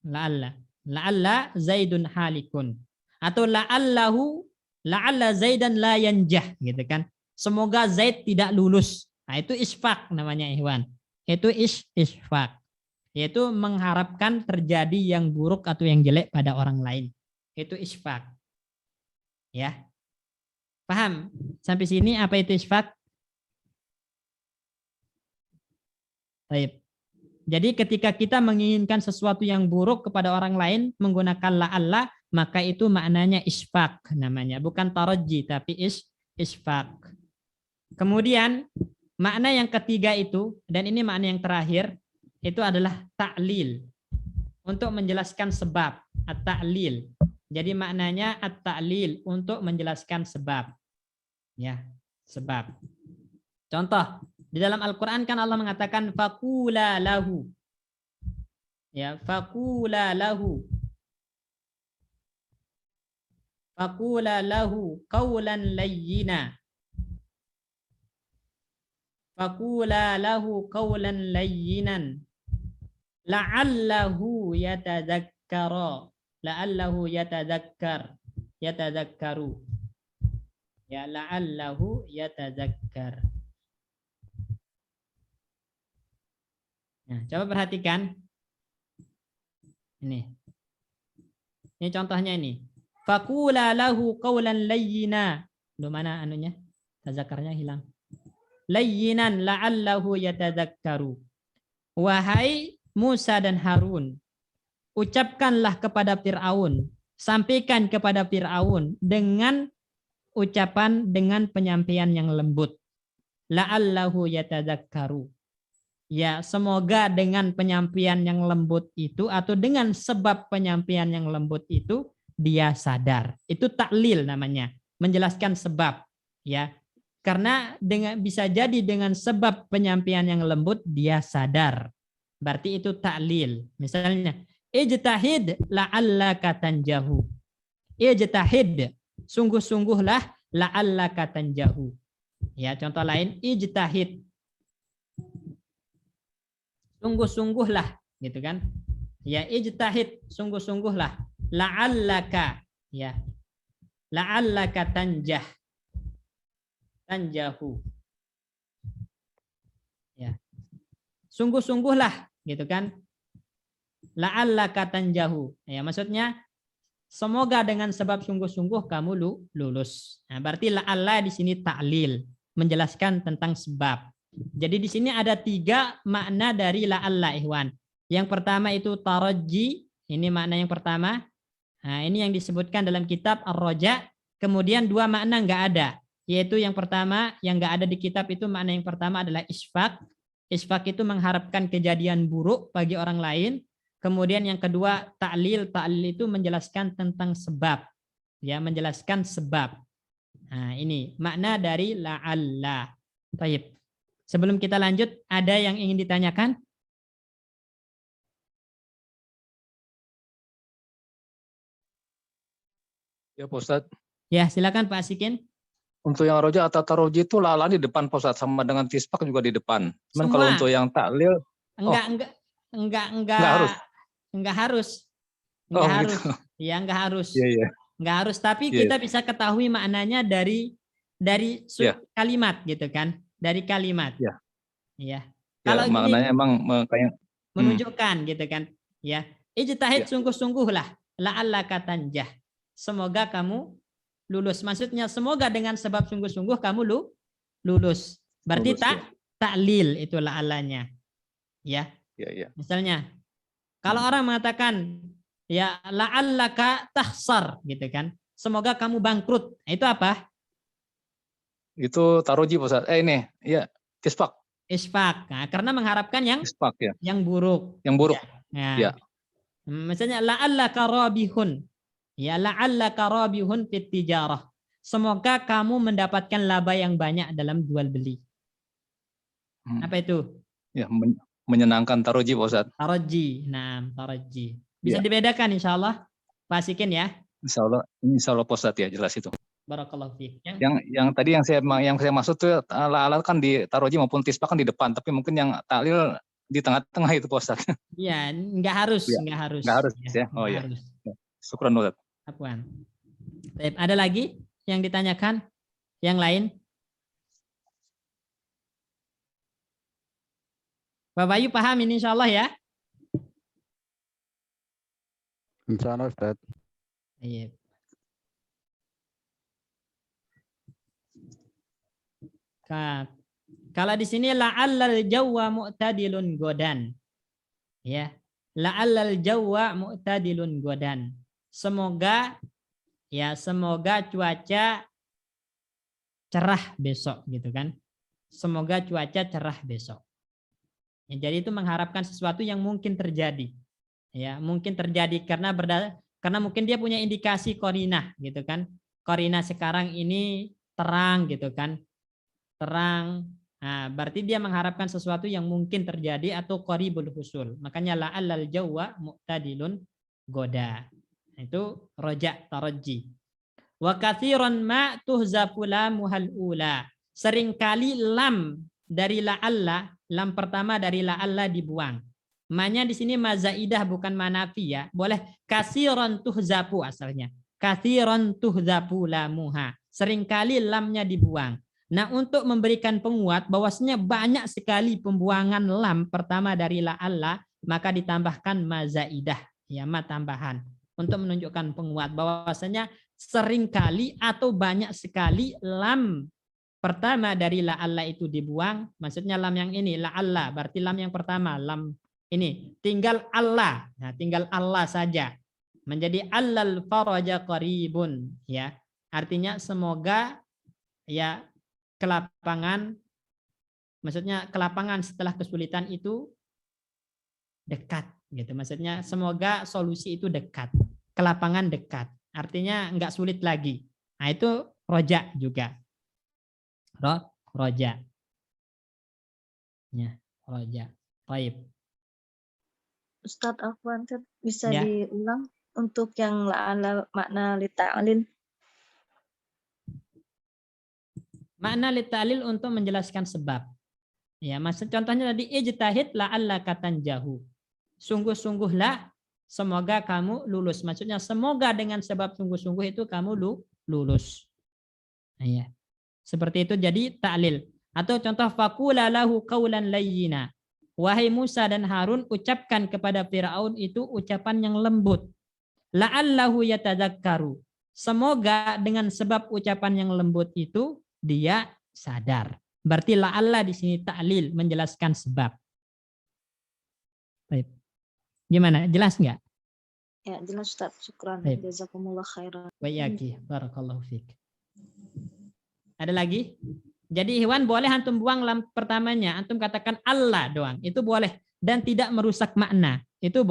La'alla Zaidun halikun. Atau la'alla Zaidan la yanjah, gitu kan. Semoga Zaid tidak lulus. Nah, itu isfaq namanya, Ikhwan. Itu isfaq. Yaitu mengharapkan terjadi yang buruk atau yang jelek pada orang lain. Itu isfaq. Ya. Paham? Sampai sini apa itu isfaq? Baik. Jadi ketika kita menginginkan sesuatu yang buruk kepada orang lain menggunakan la'alla, maka itu maknanya isfaq namanya, bukan taraji tapi isfaq. Kemudian makna yang ketiga itu, dan ini makna yang terakhir, itu adalah ta'lil. Untuk menjelaskan sebab, at-ta'lil. Jadi maknanya at-ta'lil, untuk menjelaskan sebab. Ya, sebab. Contoh, di dalam Al-Quran kan Allah mengatakan faqula lahu. Ya, faqula lahu. Faqula lahu qawlan layyina. Faqula lahu qawlan layyinan. La'allahu yatadzakkara. La'allahu yatadzakkaru. Ya, la'allahu yatadzakkar. Nah, coba perhatikan. Ini contohnya ini. Faqula lahu qawlan layyina. Di mana anunya? Tadzakarnya hilang. Layyinan la'allahu yatadzakkaru. Wahai Musa dan Harun, ucapkanlah kepada Fir'aun, sampaikan kepada Fir'aun dengan ucapan, dengan penyampaian yang lembut. La'allahu yatadzakkaru. Ya, semoga dengan penyampaian yang lembut itu atau dengan sebab penyampaian yang lembut itu dia sadar. Itu taklil namanya, menjelaskan sebab, ya. Karena bisa jadi dengan sebab penyampaian yang lembut dia sadar. Berarti itu taklil. Misalnya, ijtahid la'allaka tanjahu. Ijtahid, sungguh-sungguhlah la'allaka tanjahu. Ya, contoh lain, ijtahid. Sungguh-sungguhlah, gitu kan? Ya, ijtahid, sungguh-sungguhlah. La'allaka, ya. La'allaka tanjahu. Ya. Sungguh-sungguhlah, gitu kan? La'allaka tanjahu. Ya, maksudnya semoga dengan sebab sungguh-sungguh kamu lulus. Nah, berarti la'alla di sini ta'lil, menjelaskan tentang sebab. Jadi di sini ada 3 makna dari la'alla, Ikhwan. Yang pertama itu taraji, ini makna yang pertama. Nah, ini yang disebutkan dalam kitab Ar-Raja. Kemudian 2 makna enggak ada. Yaitu yang pertama, yang enggak ada di kitab itu makna yang pertama adalah isfaq. Isfaq itu mengharapkan kejadian buruk bagi orang lain. Kemudian yang kedua ta'lil. Ta'lil itu menjelaskan tentang sebab. Ya, menjelaskan sebab. Nah, ini makna dari la'alla. Baik. Sebelum kita lanjut, ada yang ingin ditanyakan? Ya Pak Ustadz. Ya, silakan Pak Asikin. Untuk yang roja atau taroji itu la'alla di depan Pak Ustadz, sama dengan tispak juga di depan. Cuman Semua. kalau untuk yang taklil Enggak nggak harus. Enggak harus. Oh, Enggak harus. gitu. Ya, enggak harus. Iya, iya. Enggak harus, tapi Iya, kita bisa ketahui maknanya dari Iya. kalimat gitu kan. Dari kalimat. Iya. Ya. Ya, Kalau gini maknanya emang kayak menunjukkan gitu kan. Ya. Ijtahid Ya. sungguh-sungguhlah. La'allaka tanjah. Semoga kamu lulus. Maksudnya semoga dengan sebab sungguh-sungguh kamu lulus. Berarti Lulus, ya. taklil itu la'allanya. Ya. Iya. Misalnya kalau orang mengatakan ya la'allaka tahsar gitu kan. Semoga kamu bangkrut. Itu apa? Itu taroji Pak Ustadz. Ini, ya, tispak. Isfaq. Nah, karena mengharapkan yang Tispak ya. buruk. Yang buruk. Nah, Ya. misalnya la'allaka rabihun. Ya la'allaka rabihun fit tijarah. Semoga kamu mendapatkan laba yang banyak dalam jual beli. Apa itu? Ya, menyenangkan taroji Pak Ustadz. Taraji. Nah, taraji. Bisa Ya. dibedakan insyaallah. Pak Asikin ya. Insya Allah Pak Ustadz ya, jelas itu. Barakallahu fiik. Yang tadi yang saya maksud tuh la'alla kan di taroji maupun tispak kan di depan, tapi mungkin yang taklil di tengah-tengah itu Pak Ustadz. Iya, enggak harus, Ya. enggak harus. Nggak harus ya. Oh enggak iya. harus. Syukran Ustadz. Apaan? Baik, ada lagi yang ditanyakan? Yang lain? Pak Bayu paham ini insyaallah ya? Insya Allah Ustaz. Iya. Kalau di sini la'allal jawwa mu'tadilun godan. Ya. La'allal jawwa mu'tadilun godan. Semoga cuaca cerah besok gitu kan. Semoga cuaca cerah besok. Ya, jadi itu mengharapkan sesuatu yang mungkin terjadi. Ya, mungkin terjadi karena mungkin dia punya indikasi qarinah gitu kan. Qarinah sekarang ini terang gitu kan. Terang. Nah, berarti dia mengharapkan sesuatu yang mungkin terjadi atau qaribul husul. Makanya la'allal jawwa mu'tadilun goda. Itu roja taraji. Wa katsiran ma tuhzafu lamuhal ula. Seringkali lam dari la'alla, lam pertama dari la'alla dibuang. Ma-nya di sini mazaidah bukan manafi ya. Boleh katsiran tuhzafu asalnya. Katsiran tuhzafu lamuha. Seringkali lamnya dibuang. Nah, untuk memberikan penguat bahwasanya banyak sekali pembuangan lam pertama dari la'alla, maka ditambahkan mazaidah, ya, ma tambahan. Untuk menunjukkan penguat bahwasanya seringkali atau banyak sekali lam pertama dari la'alla itu dibuang. Maksudnya lam yang ini la'alla, berarti lam yang pertama, lam ini tinggal Allah. Nah, tinggal Allah saja. Menjadi allal faraja qaribun, ya. Artinya semoga ya kelapangan, maksudnya kelapangan setelah kesulitan itu dekat gitu. Maksudnya semoga solusi itu dekat, kelapangan dekat. Artinya enggak sulit lagi. Nah, itu roja juga. Roja. Ya, roja. Baik. Ustadz Afwan, bisa Ya. diulang untuk yang la'alla makna lita'lil? Makna litalil untuk menjelaskan sebab. Ya, maksud contohnya tadi ijtahid la'allaka tanjahu. Sungguh-sungguhlah semoga kamu lulus. Maksudnya semoga dengan sebab sungguh-sungguh itu kamu lulus. Nah, ya. Seperti itu jadi ta'lil. Atau contoh faqula lahu qaulan layyina. Wahai Musa dan Harun, ucapkan kepada Firaun itu ucapan yang lembut. La'allahu yatadzakkaru. Semoga dengan sebab ucapan yang lembut itu dia sadar. Berarti la'alla di sini ta'lil, menjelaskan sebab. Baik. Gimana? Jelas nggak? Ya, jelas Ustaz. Syukran. Baik. Jazakumullah khairan. Wa iyaki. Barakallahu fiik. Ada lagi? Jadi hewan boleh antum buang lam pertamanya, antum katakan Allah doang. Itu boleh dan tidak merusak makna. Itu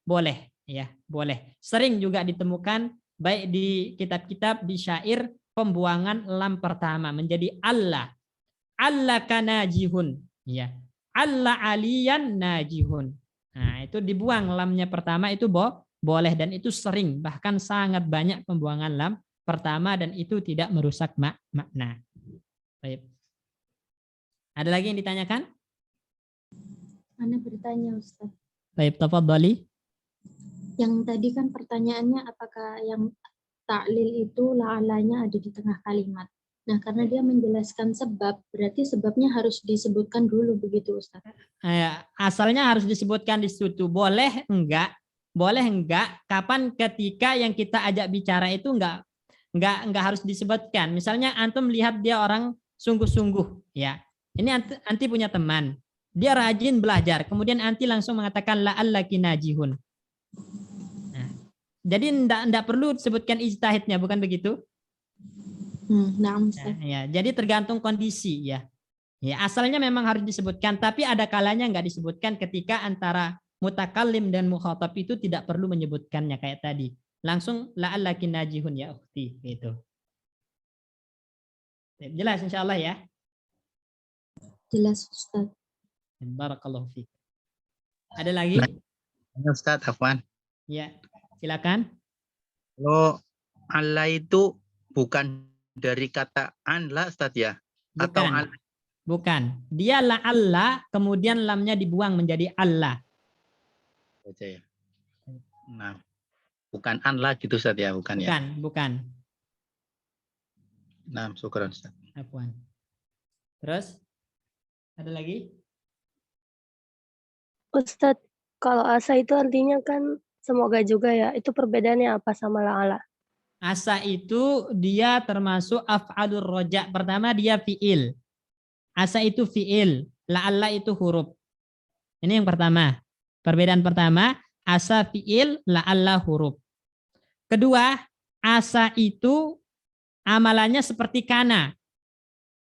boleh ya, boleh. Sering juga ditemukan baik di kitab-kitab di syair pembuangan lam pertama menjadi Allah. Allah kanajihun ya. Allah aliyan najihun. Nah, itu dibuang lamnya pertama itu boleh dan itu sering, bahkan sangat banyak pembuangan lam pertama dan itu tidak merusak makna. Baik. Ada lagi yang ditanyakan? Ana bertanya Ustaz. Baik, tafadhali. Yang tadi kan pertanyaannya apakah yang ta'lil itu la'alanya ada di tengah kalimat. Nah, karena dia menjelaskan sebab, berarti sebabnya harus disebutkan dulu begitu Ustaz. Asalnya harus disebutkan di situ. Boleh enggak? Boleh enggak? Kapan ketika yang kita ajak bicara itu enggak harus disebutkan. Misalnya antum lihat dia orang sungguh-sungguh ya. Ini anti punya teman. Dia rajin belajar. Kemudian anti langsung mengatakan la'allaki najihun. Nah, jadi enggak perlu disebutkan ijtihadnya, bukan begitu? Nah, Ustaz. Ya, jadi tergantung kondisi ya. Ya, asalnya memang harus disebutkan, tapi ada kalanya enggak disebutkan ketika antara mutakallim dan mukhatab itu tidak perlu menyebutkannya kayak tadi. Langsung la'allaki najihun ya ukhti gitu. Jelas insyaallah ya. Jelas Ustaz. Barakallahu fiik. Ada lagi? Ustaz Afwan. Ya, silakan. Kalau Allah itu bukan dari kata an lah Ustaz ya? Atau Bukan. Bukan. Dia la Allah, kemudian lamnya dibuang menjadi Allah. Baca ya. Nah, bukan an lah gitu Ustaz ya, bukan ya? Bukan. Nah, syukran Ustaz. Afwan. Terus ada lagi? Ustaz, kalau asa itu artinya kan semoga juga ya. Itu perbedaannya apa sama la'ala? Asa itu dia termasuk af'alur roja. Pertama dia fi'il. Asa itu fi'il. La'alla itu huruf. Ini yang pertama. Perbedaan pertama, asa fi'il, la'alla huruf. Kedua, asa itu amalannya seperti kana.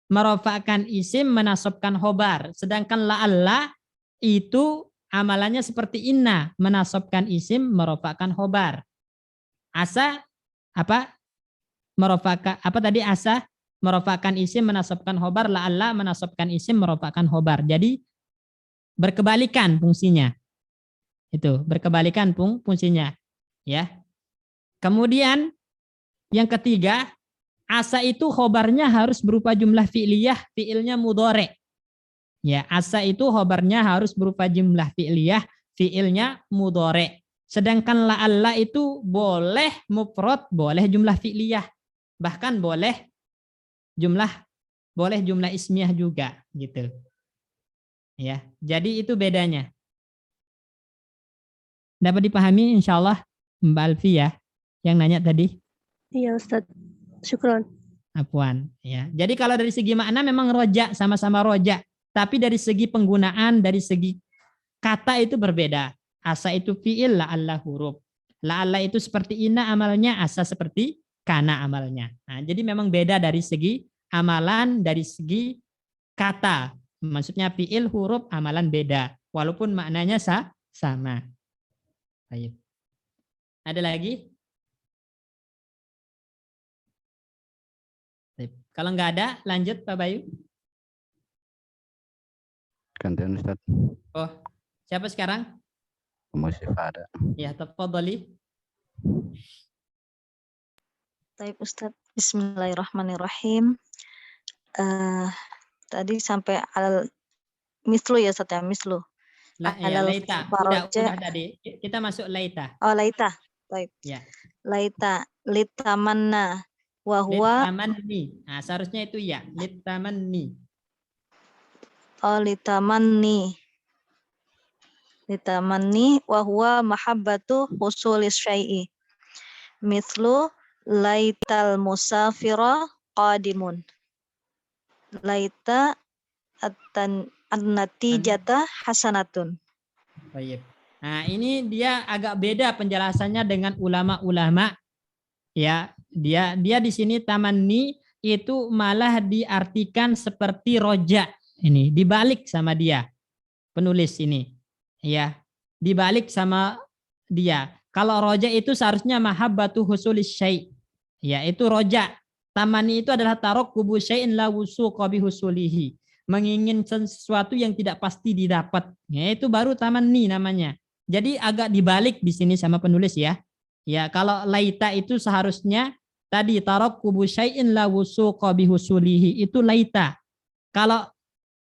Merofakkan isim, menasabkan khobar. Sedangkan la'alla itu amalannya seperti inna. Menasabkan isim, merofakkan khobar. Asa apa? Merofakkan apa tadi asa? Merofakkan isim, menasabkan khobar. La'alla menasabkan isim, merofakkan khobar. Jadi berkebalikan fungsinya. Itu berkebalikan fungsinya. Ya. Kemudian yang ketiga, asa itu khobarnya harus berupa jumlah fi'liyah, fi'ilnya mudhari'. Ya, asa itu khobarnya harus berupa jumlah fi'liyah, fi'ilnya mudhari'. Sedangkan la'alla itu boleh mufrad, boleh jumlah fi'liyah. Bahkan boleh jumlah ismiyah juga gitu. Ya, jadi itu bedanya. Dapat dipahami insyaallah Mbak Alfi ya yang nanya tadi? Iya Ustaz. Syukron. Afwan ya. Jadi kalau dari segi makna memang roja, sama-sama roja, tapi dari segi penggunaan, dari segi kata itu berbeda. Asa itu fi'il, la'alla huruf. La'alla itu seperti inna amalnya, asa seperti kana amalnya. Nah, jadi memang beda dari segi amalan, dari segi kata. Maksudnya fi'il, huruf, amalan beda. Walaupun maknanya sama. Baik. Ada lagi? Kalau nggak ada, lanjut Pak Bayu. Gantian Ustaz. Oh, siapa sekarang? Masih ada. Ya, tafadhali. Baik Ustadz, Bismillahirrahmanirrahim. Tadi sampai al mislu ya Ustadz ya, mislu. Ya, laita. Udah tadi. Kita masuk laita. Oh, laita. Baik. Ya. Laita, litamanna, wa huwa litamanni. Nah, seharusnya itu ya, litamanni. Oh, litamanni. Litamanni wa huwa mahabbatu husulis syai'i. Mithlu laital musafira qadimun. Laita an-natijata hasanatun. Baik. Nah, ini dia agak beda penjelasannya dengan ulama-ulama. Ya, dia di sini tamanni itu malah diartikan seperti roja. Ini dibalik sama dia penulis ini. Ya, dibalik sama dia. Kalau roja itu seharusnya mahabbatu husulis syai'. Ya, itu roja. Tamanni itu adalah taraqqubu syai'in la wusuqa bi husulihi. Menginginkan sesuatu yang tidak pasti didapat. Ya, itu baru tamanni namanya. Jadi agak dibalik di sini sama penulis ya. Ya, kalau laita itu seharusnya tadi taraqqubu syai'in la wusuqa bi husulihi, itu laita. Kalau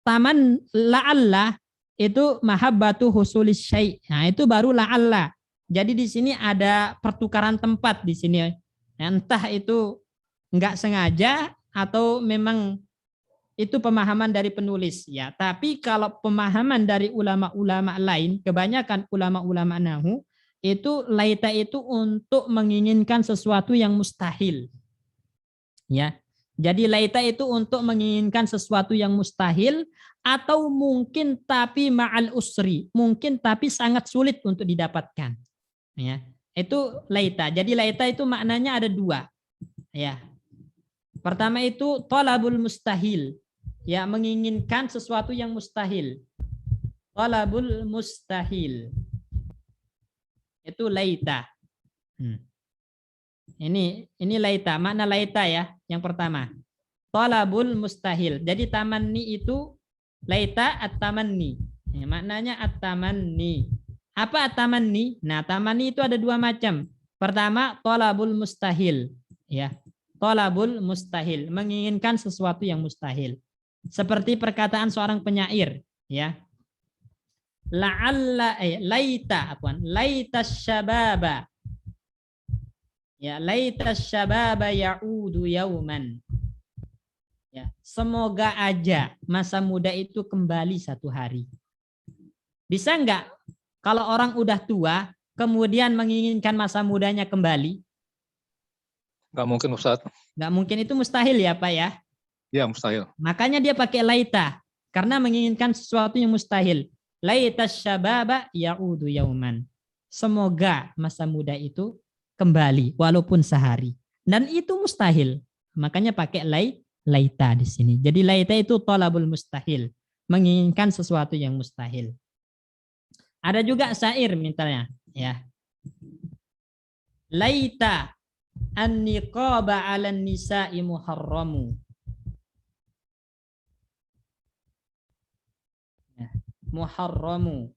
taman la'alla itu mahabbatu husulis syai'. Nah, itu baru la'alla. Jadi di sini ada pertukaran tempat di sini. Entah itu enggak sengaja atau memang itu pemahaman dari penulis ya. Tapi kalau pemahaman dari ulama-ulama lain, kebanyakan ulama-ulama nahwu itu laita itu untuk menginginkan sesuatu yang mustahil. Ya. Jadi laita itu untuk menginginkan sesuatu yang mustahil atau mungkin tapi ma'al usri, mungkin tapi sangat sulit untuk didapatkan. Ya. Itu laita. Jadi laita itu maknanya ada dua. Ya. Pertama itu talabul mustahil. Ya, menginginkan sesuatu yang mustahil. Talabul mustahil. Itu laita. Ini laita, makna laita ya, yang pertama. Talabul mustahil. Jadi tamanni itu laita at-tamanni. Ya, maknanya at-tamanni. Apa at-tamanni? Nah, tamanni itu ada dua macam. Pertama, talabul mustahil. Ya, talabul mustahil, menginginkan sesuatu yang mustahil. Seperti perkataan seorang penyair, ya. La'alla laita syababa. Ya, laita syababa ya'udu yauman. Ya, semoga aja masa muda itu kembali satu hari. Bisa enggak kalau orang udah tua kemudian menginginkan masa mudanya kembali? Nggak mungkin Ustaz. Nggak mungkin, itu mustahil ya Pak ya? Ya mustahil. Makanya dia pakai laita karena menginginkan sesuatu yang mustahil. Laita syababa ya'udu yauman. Semoga masa muda itu kembali walaupun sehari. Dan itu mustahil. Makanya pakai laita di sini. Jadi laita itu talabul mustahil, menginginkan sesuatu yang mustahil. Ada juga syair misalnya, ya. Laita an-niqaba 'alan nisa'i muharramu. Ya, muharramu.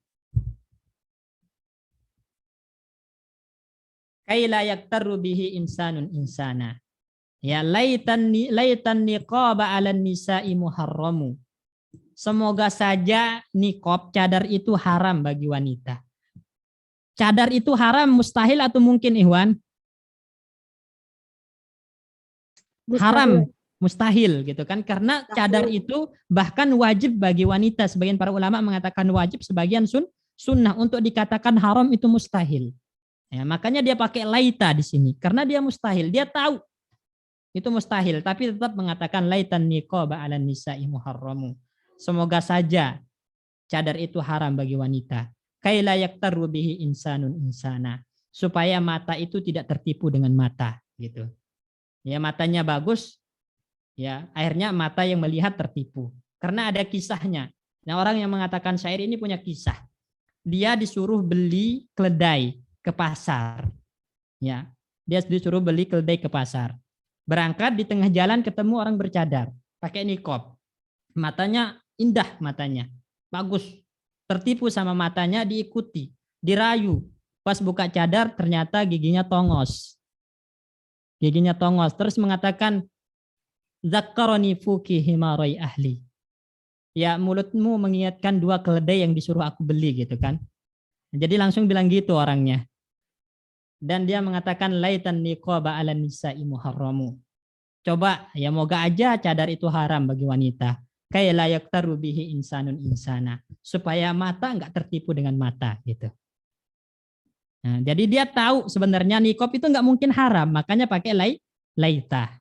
Kaila yaktaru bihi insanun insana. Ya, laitan niqaba 'alan nisa'i muharramu. Semoga saja niqab, cadar itu haram bagi wanita. Cadar itu haram, mustahil atau mungkin, Ikhwan? Haram, mustahil gitu kan, karena cadar itu bahkan wajib bagi wanita. Sebagian para ulama mengatakan wajib, sebagian sunnah. Untuk dikatakan haram itu mustahil. Ya, makanya dia pakai laita di sini karena dia mustahil. Dia tahu itu mustahil, tapi tetap mengatakan laitan niqaba 'alan nisa'i muharramu. Semoga saja cadar itu haram bagi wanita. Kaila yaktaru bihi insanun insana. Supaya mata itu tidak tertipu dengan mata gitu. Ya, matanya bagus, ya akhirnya mata yang melihat tertipu. Karena ada kisahnya. Nah, orang yang mengatakan syair ini punya kisah. Dia disuruh beli keledai ke pasar. Ya, dia disuruh beli keledai ke pasar. Berangkat di tengah jalan ketemu orang bercadar, pakai niqab. Matanya indah, matanya bagus. Tertipu sama matanya, diikuti, dirayu. Pas buka cadar ternyata giginya tongos. Giginya tongos. Terus mengatakan, Zakkaroni fuki himarai ahli. Ya, mulutmu mengingatkan dua keledai yang disuruh aku beli gitu kan. Jadi langsung bilang gitu orangnya. Dan dia mengatakan laitan niqaba 'alan nisa'i muharramu. Coba ya, moga aja cadar itu haram bagi wanita. Kayak layak taru bihi insanun insana, supaya mata enggak tertipu dengan mata gitu. Nah, jadi dia tahu sebenarnya niqab itu enggak mungkin haram, makanya pakai laita.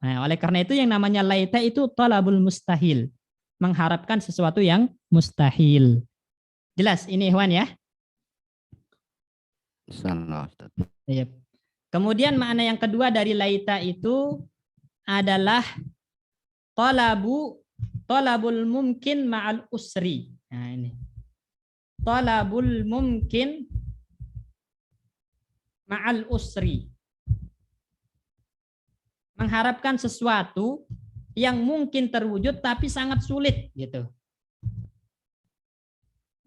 Nah, oleh karena itu yang namanya laita itu talabul mustahil, mengharapkan sesuatu yang mustahil. Jelas ini Ikhwan ya? Salah, Ustaz. Yep. Kemudian makna yang kedua dari laita itu adalah talabul mumkin ma'al usri. Nah ini. Talabul mumkin ma'al usri. Mengharapkan sesuatu yang mungkin terwujud tapi sangat sulit gitu.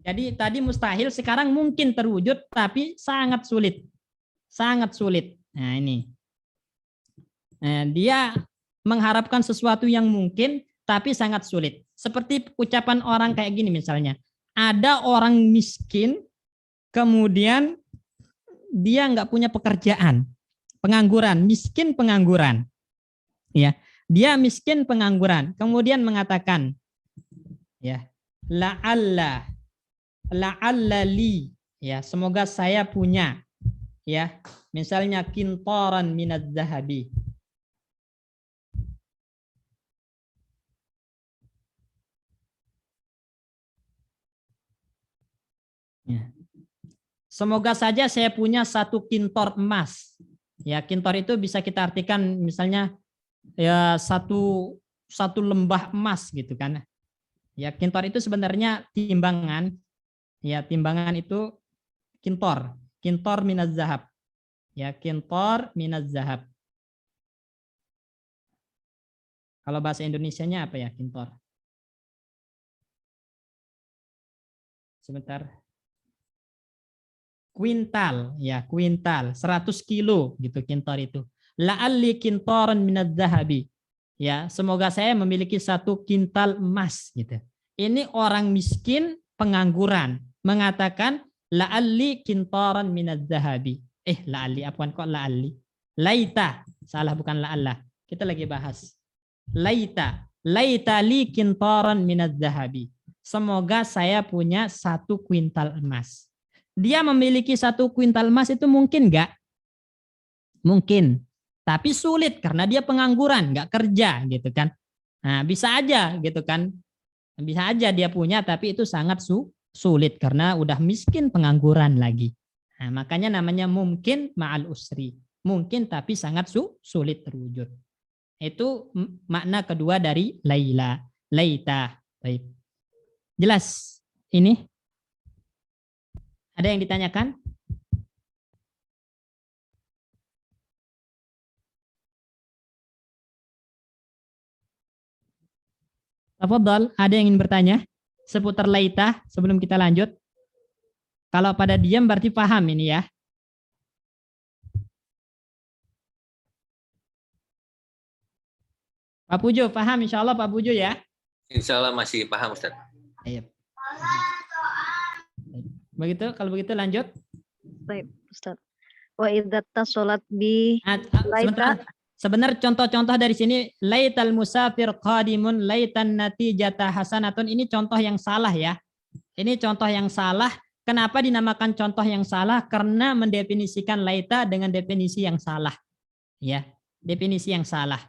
Jadi tadi mustahil, sekarang mungkin terwujud tapi sangat sulit. Sangat sulit. Nah ini. Nah, dia mengharapkan sesuatu yang mungkin tapi sangat sulit. Seperti ucapan orang kayak gini misalnya. Ada orang miskin, kemudian dia nggak punya pekerjaan. Pengangguran, miskin pengangguran. Ya, dia miskin pengangguran. Kemudian mengatakan, ya, la'alla li, ya, semoga saya punya, ya, misalnya kintaran minadz zahabi. Ya. Semoga saja saya punya 1 kintor emas. Ya, kintor itu bisa kita artikan misalnya ya satu lembah emas gitu kan. Ya, kintor itu sebenarnya timbangan. Ya, timbangan itu kintor minaz zahab. Ya, kintor minaz zahab. Kalau bahasa Indonesianya apa ya kintor? Sebentar. Kuintal, ya, kuintal, 100 kilo gitu kintor itu. La'alli kintaran minadz zahabi. Ya, semoga saya memiliki 1 kintal emas gitu. Ini orang miskin pengangguran mengatakan la'alli kintaran minadz zahabi. La'alli, apaan kok la'alli? Laita, salah bukan la'alla. Kita lagi bahas. Laita li kintaran minadz zahabi. Semoga saya punya 1 kuintal emas. Dia memiliki 1 kuintal emas itu mungkin nggak? Mungkin. Tapi sulit karena dia pengangguran, nggak kerja gitu kan. Nah, bisa aja gitu kan. Bisa aja dia punya tapi itu sangat sulit karena udah miskin pengangguran lagi. Nah, makanya namanya mungkin ma'al usri. Mungkin tapi sangat sulit terwujud. Itu makna kedua dari laita. Baik. Jelas ini? Ada yang ditanyakan? Tafadhal, ada yang ingin bertanya seputar laita sebelum kita lanjut? Kalau pada diam berarti paham ini ya. Pak Pujo, paham insya Allah Pak Pujo ya? Insya Allah masih paham Ustaz. Ayo. Begitu, kalau begitu lanjut. Baik, Ustaz. Wa idza tasolat bi laita. Sebenarnya contoh-contoh dari sini laital musafir qadimun laitan natijata hasanatun, ini contoh yang salah ya. Ini contoh yang salah. Kenapa dinamakan contoh yang salah? Karena mendefinisikan laita dengan definisi yang salah. Ya, definisi yang salah.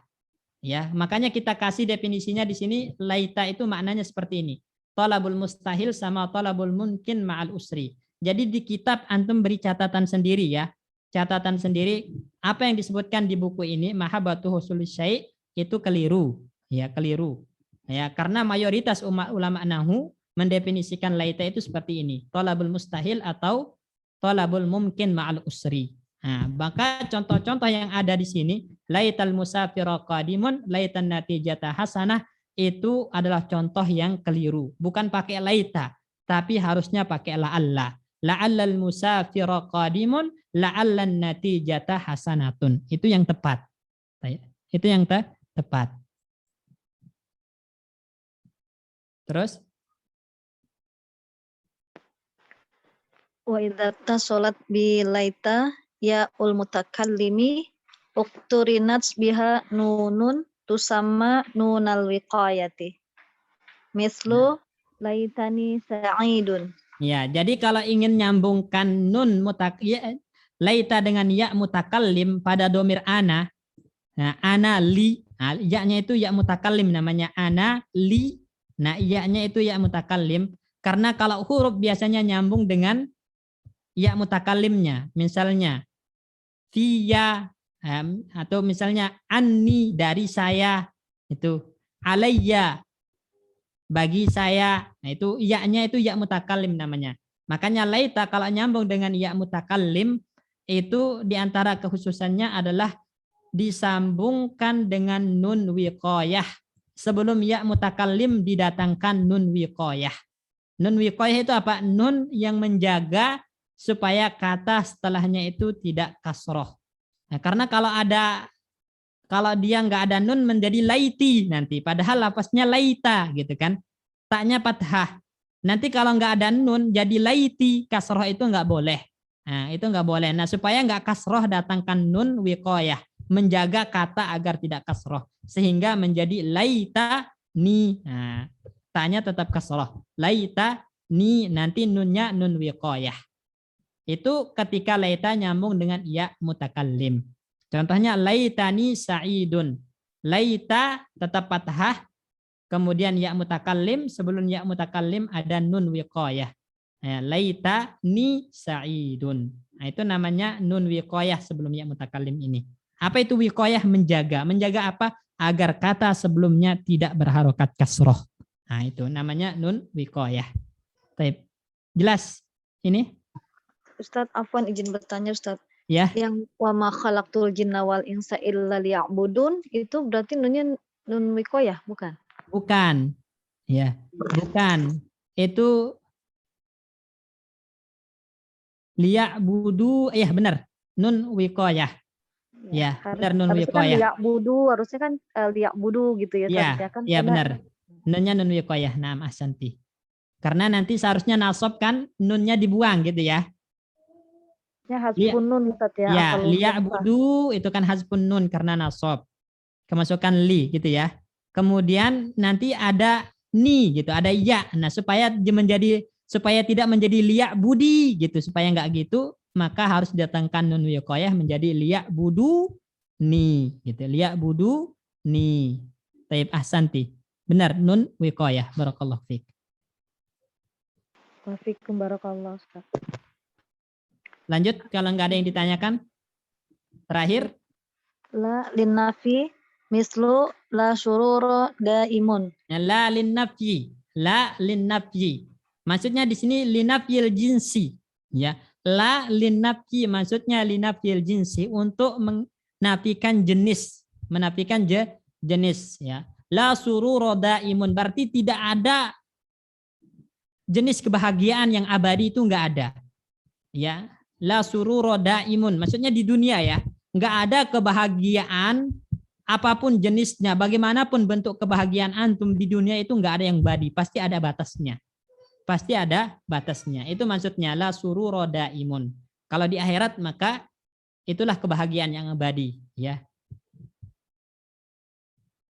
Ya, makanya kita kasih definisinya di sini. Laita itu maknanya seperti ini. Talabul mustahil sama talabul mungkin ma'al usri. Jadi di kitab antum beri catatan sendiri ya. Catatan sendiri apa yang disebutkan di buku ini mahabbatu husul syai' itu keliru. Ya, keliru. Ya, karena mayoritas ulama nahwu mendefinisikan laita itu seperti ini. Talabul mustahil atau talabul mungkin ma'al usri. Nah, maka contoh-contoh yang ada di sini, laital musafira qadimun, laitan natijata hasanah, itu adalah contoh yang keliru. Bukan pakai laita, tapi harusnya pakai la'alla. La'allal musafira qadimun, la'allan natijata hasanatun. Itu yang tepat. Itu yang tepat. Terus? Wa idza tasolat bi laita ya ul mutakallimi ukturinat biha nunun tusamma nunal wiqayati. Mislu laitani sa'idun. Ya, jadi kalau ingin nyambungkan nun laita dengan ya mutakallim pada domir ana, nah ana li, nah, ya-nya itu ya mutakallim namanya ana li, nah ya-nya itu ya mutakallim, karena kalau huruf biasanya nyambung dengan ya mutakallimnya, misalnya fiya atau misalnya anni dari saya, itu alayya bagi saya. Nah, itu ya-nya itu ya mutakallim namanya. Makanya laita kalau nyambung dengan ya mutakallim itu diantara kekhususannya adalah disambungkan dengan nun wiqayah. Sebelum ya mutakallim didatangkan nun wiqayah. Nun wiqayah itu apa? Nun yang menjaga supaya kata setelahnya itu tidak kasroh. Nah, karena kalau dia nggak ada nun menjadi laiti nanti. Padahal lafaznya laita gitu kan. Taknya fathah. Nanti kalau nggak ada nun jadi laiti, kasroh itu nggak boleh. Nah, itu nggak boleh. Nah, supaya nggak kasroh datangkan nun wiqayah, menjaga kata agar tidak kasroh, sehingga menjadi laita ni. Nah, taknya tetap kasroh. Laita ni, nanti nunnya nun wiqayah. Itu ketika laita nyambung dengan ya mutakallim. Contohnya laitani sa'idun. Laita tetap fathah, kemudian ya mutakallim, sebelum ya mutakallim ada nun wiqayah. Ya, laita ni sa'idun. Nah, itu namanya nun wiqayah sebelum ya mutakallim ini. Apa itu wiqayah? Menjaga. Menjaga apa? Agar kata sebelumnya tidak berharokat kasroh. Nah, itu namanya nun wiqayah. Baik. Jelas ini? Ustadz, afwan izin bertanya Ustadz. Ya. Yang wa ma khalaqtul jinna wal insa illa liya'budun itu berarti nunnya nun wiqayah, bukan? Bukan. Ya, bukan. Itu liya'budu, ya benar. Nun wiqayah. Ya, benar nun wiqayah. Liya'budu, harusnya kan liya'budu gitu ya. Ya, Kan ya benar. Nunnya nun wiqayah. Naam ahsanti. Karena nanti seharusnya nasab kan nunnya dibuang gitu ya. Ya hasbun nun Ustaz ya. Ya, liya'budu itu kan hasbun nun karena nasab. Kemasukan li gitu ya. Kemudian nanti ada ni gitu, ada ya. Nah, supaya tidak menjadi liya'budi gitu, supaya enggak gitu, maka harus didatangkan nun wiqayah menjadi liya'budu ni gitu. Liya'budu ni. Taib ahsanti. Benar, nun wiqayah. Barakallahu fiik. Wafikum barakallah Ustaz. Lanjut kalau enggak ada yang ditanyakan. Terakhir. La linnafi mislu la syurura daimun. La linnafyi. La linnafyi. Maksudnya di sini linafyil jinsi. Ya. La linnafyi maksudnya linafyil jinsi untuk menafikan jenis. Menafikan jenis. Ya. La surura daimun. Berarti tidak ada jenis kebahagiaan yang abadi itu enggak ada. Ya. La surura daimun. Maksudnya di dunia ya. Enggak ada kebahagiaan apapun jenisnya, bagaimanapun bentuk kebahagiaan antum di dunia itu enggak ada yang abadi, pasti ada batasnya. Pasti ada batasnya. Itu maksudnya la surura daimun. Kalau di akhirat maka itulah kebahagiaan yang abadi, ya.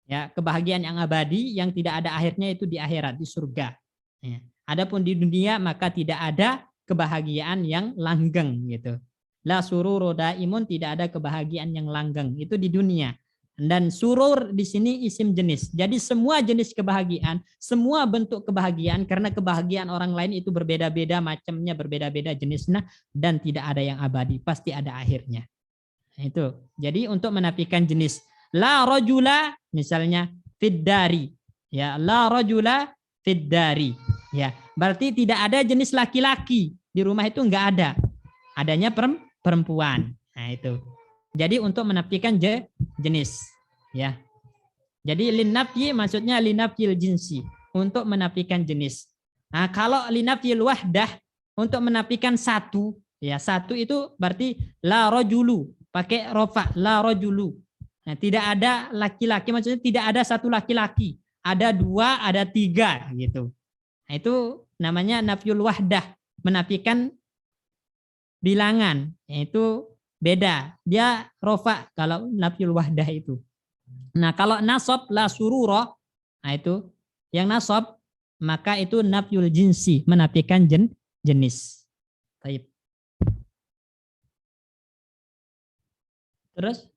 Ya, kebahagiaan yang abadi yang tidak ada akhirnya itu di akhirat, di surga. Ya. Adapun di dunia maka tidak ada kebahagiaan yang langgeng gitu. La sururu daimun, tidak ada kebahagiaan yang langgeng, itu di dunia. Dan surur di sini isim jenis. Jadi semua jenis kebahagiaan, semua bentuk kebahagiaan, karena kebahagiaan orang lain itu berbeda-beda, macamnya berbeda-beda jenisnya, dan tidak ada yang abadi, pasti ada akhirnya. Nah, itu. Jadi untuk menafikan jenis la rajula misalnya fiddari, ya la rajula fiddari, ya berarti tidak ada jenis laki-laki di rumah itu, enggak ada, adanya perempuan. Nah itu. Jadi untuk menafikan jenis, ya. Jadi linafyi maksudnya linafyil jinsi, untuk menafikan jenis. Nah, kalau linafyil wahdah untuk menafikan satu, ya satu itu berarti la rajulu, pakai rofa, la rajulu. Nah, tidak ada laki-laki, maksudnya tidak ada satu laki-laki, ada dua, ada tiga gitu. Nah, itu namanya nafyul wahdah, menafikan bilangan, yaitu beda. Dia rofa kalau nafyul wahdah itu. Nah, kalau nasab la surura, nah itu yang nasab maka itu nafyul jinsi, menafikan jenis. Baik. Terus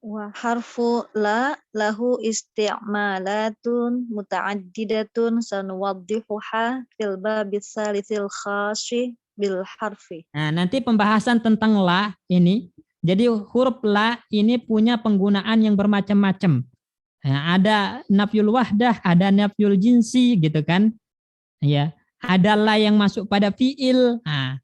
Wa harfu la lahu isti'malatun muta'addidatun sanuwaddihuha fil babis salisil khashi bil harfi. Nah, nanti pembahasan tentang la ini. Jadi huruf la ini punya penggunaan yang bermacam-macam. Nah, ada nafyul wahdah, ada nafyul jinsi gitu kan. Ya, ada la yang masuk pada fiil. Nah,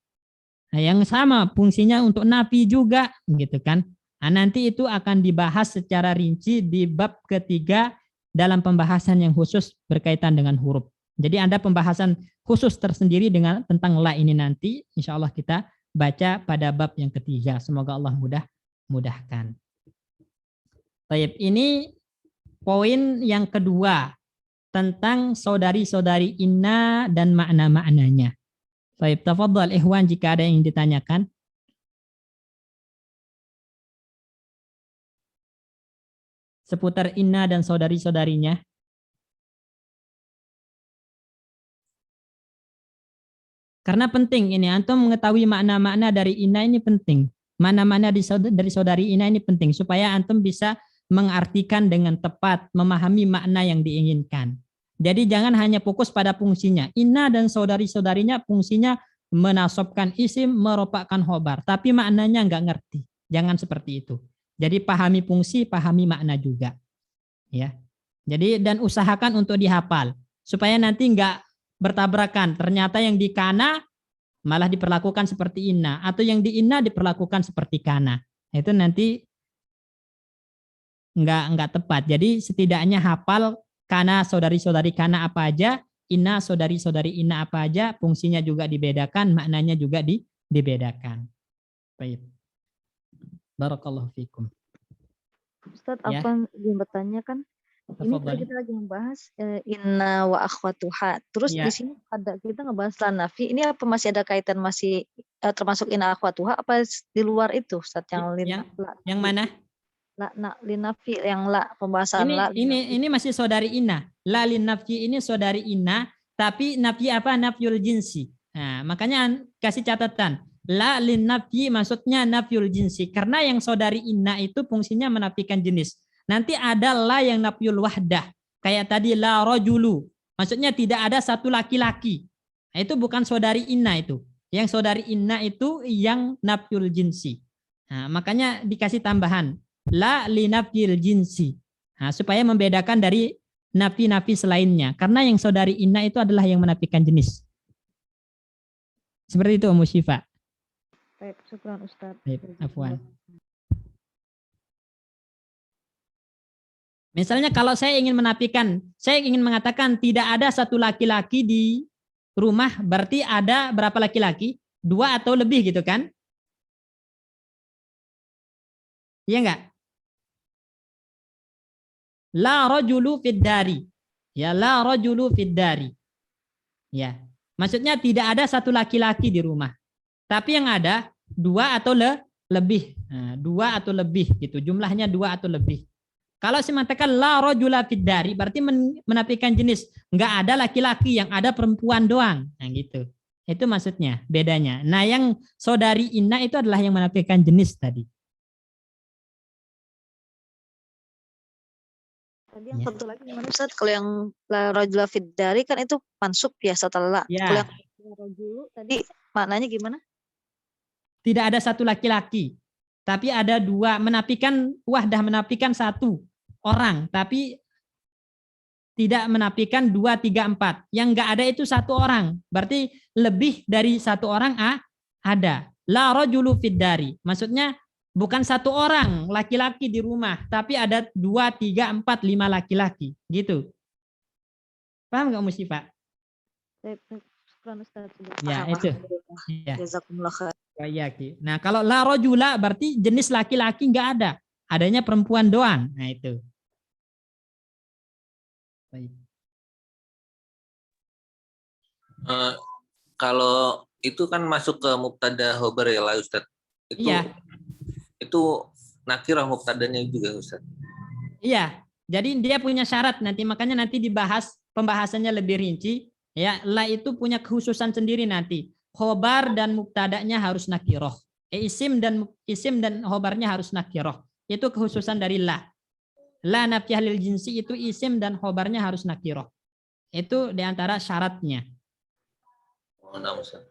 Nah, yang sama fungsinya untuk nafi juga gitu kan. Nah, nanti itu akan dibahas secara rinci di bab ketiga dalam pembahasan yang khusus berkaitan dengan huruf. Jadi ada pembahasan khusus tersendiri dengan tentang la ini nanti. Insya Allah kita baca pada bab yang ketiga. Semoga Allah mudahkan. Baik, ini poin yang kedua tentang saudari-saudari inna dan makna-maknanya. Baik, tafadhal ikhwan jika ada yang ditanyakan. Seputar inna dan saudari-saudarinya. Karena penting ini, antum mengetahui makna-makna dari inna ini penting. Makna-makna dari saudari inna ini penting, supaya antum bisa mengartikan dengan tepat, memahami makna yang diinginkan. Jadi jangan hanya fokus pada fungsinya. Inna dan saudari-saudarinya fungsinya menasobkan isim, meropakkan khobar. Tapi maknanya nggak ngerti. Jangan seperti itu. Jadi pahami fungsi, pahami makna juga. Ya. Jadi dan usahakan untuk dihafal. Supaya nanti nggak bertabrakan. Ternyata yang di kana malah diperlakukan seperti inna. Atau yang di inna diperlakukan seperti kana. Itu nanti nggak tepat. Jadi setidaknya hafal kana saudari-saudari kana apa aja, inna saudari-saudari inna apa aja, fungsinya juga dibedakan, maknanya juga dibedakan. Baik. Barakallahu fikum. Ustaz, Ya. apa yang bertanya kan? Ini Tafadhali. kita lagi membahas inna wa akhwatuha. Terus Ya. di sini ada kita ngebahas la nafi. Ini apa masih ada kaitan masih termasuk inna akhwatuha apa di luar itu Ustaz yang Yang mana? la linafi yang la pembahasan la Ini masih saudari inna. La lin nafyi ini saudari inna, tapi nafyi apa? Nafyul jinsi. Nah, makanya kasih catatan. La lin nafyi maksudnya nafyul jinsi. Karena yang saudari inna itu fungsinya menafikan jenis. Nanti ada la yang nafyul wahdah. Kayak tadi la rajulu. Maksudnya tidak ada satu laki-laki. Nah, itu bukan saudari inna itu. Yang saudari inna itu yang nafyul jinsi. Nah, makanya dikasih tambahan. La linafyil jinsi. Nah, supaya membedakan dari nafi-nafi selainnya. Karena yang saudari inna itu adalah yang menafikan jenis. Seperti itu Ummu Syifa. Baik, syukran Ustaz. Baik, afwan. Misalnya kalau saya ingin menafikan, saya ingin mengatakan tidak ada satu laki-laki di rumah, berarti ada berapa laki-laki? 2 atau lebih gitu kan? Iya enggak? La rajulu fid dari. Ya, la rajulu fid dari. Ya. Maksudnya tidak ada satu laki-laki di rumah. Tapi yang ada 2 atau lebih. Nah, 2 atau lebih gitu. Jumlahnya 2 atau lebih. Kalau saya mengatakan la rajula fid dari berarti menafikan jenis. Enggak ada laki-laki, yang ada perempuan doang. Nah, gitu. Itu maksudnya, bedanya. Nah, yang saudari inna itu adalah yang menafikan jenis tadi. Tadi yang Ya. satu lagi gimana Ustaz? Kalau yang la rajula fid dari kan itu mansub ya setelah la. Ya. Kalau yang la rajulu tadi maknanya gimana? Tidak ada satu laki-laki, tapi ada 2, menafikan wahdah, menafikan 1 orang, tapi tidak menafikan 2, 3, 4. Yang enggak ada itu 1 orang. Berarti lebih dari 1 orang ada. La rajulu fid dari. Maksudnya bukan 1 orang laki-laki di rumah, tapi ada 2, 3, 4, 5 laki-laki. Gitu. Paham nggak Ummu Syifa? Baik, syukran Ustaz. Sudah Ya, paham, itu. alhamdulillah. Ya. Jazakumullah khair. Wayaki. Nah, kalau la rajula berarti jenis laki-laki nggak ada. Adanya perempuan doang. Nah, itu. Baik. Kalau itu kan masuk ke mubtada khobar ya lah Ustaz. Itu Iya. itu nakirah mubtadanya juga Ustaz. Iya. Jadi dia punya syarat nanti, makanya nanti dibahas pembahasannya lebih rinci. Ya, la itu punya kekhususan sendiri nanti. Khobar dan mubtadanya harus nakiroh. Isim dan khobarnya harus nakiroh. Itu kekhususan dari la. La nafiyah lil jinsi itu isim dan khobarnya harus nakiroh. Itu diantara syaratnya. Oh, nah, Ustaz.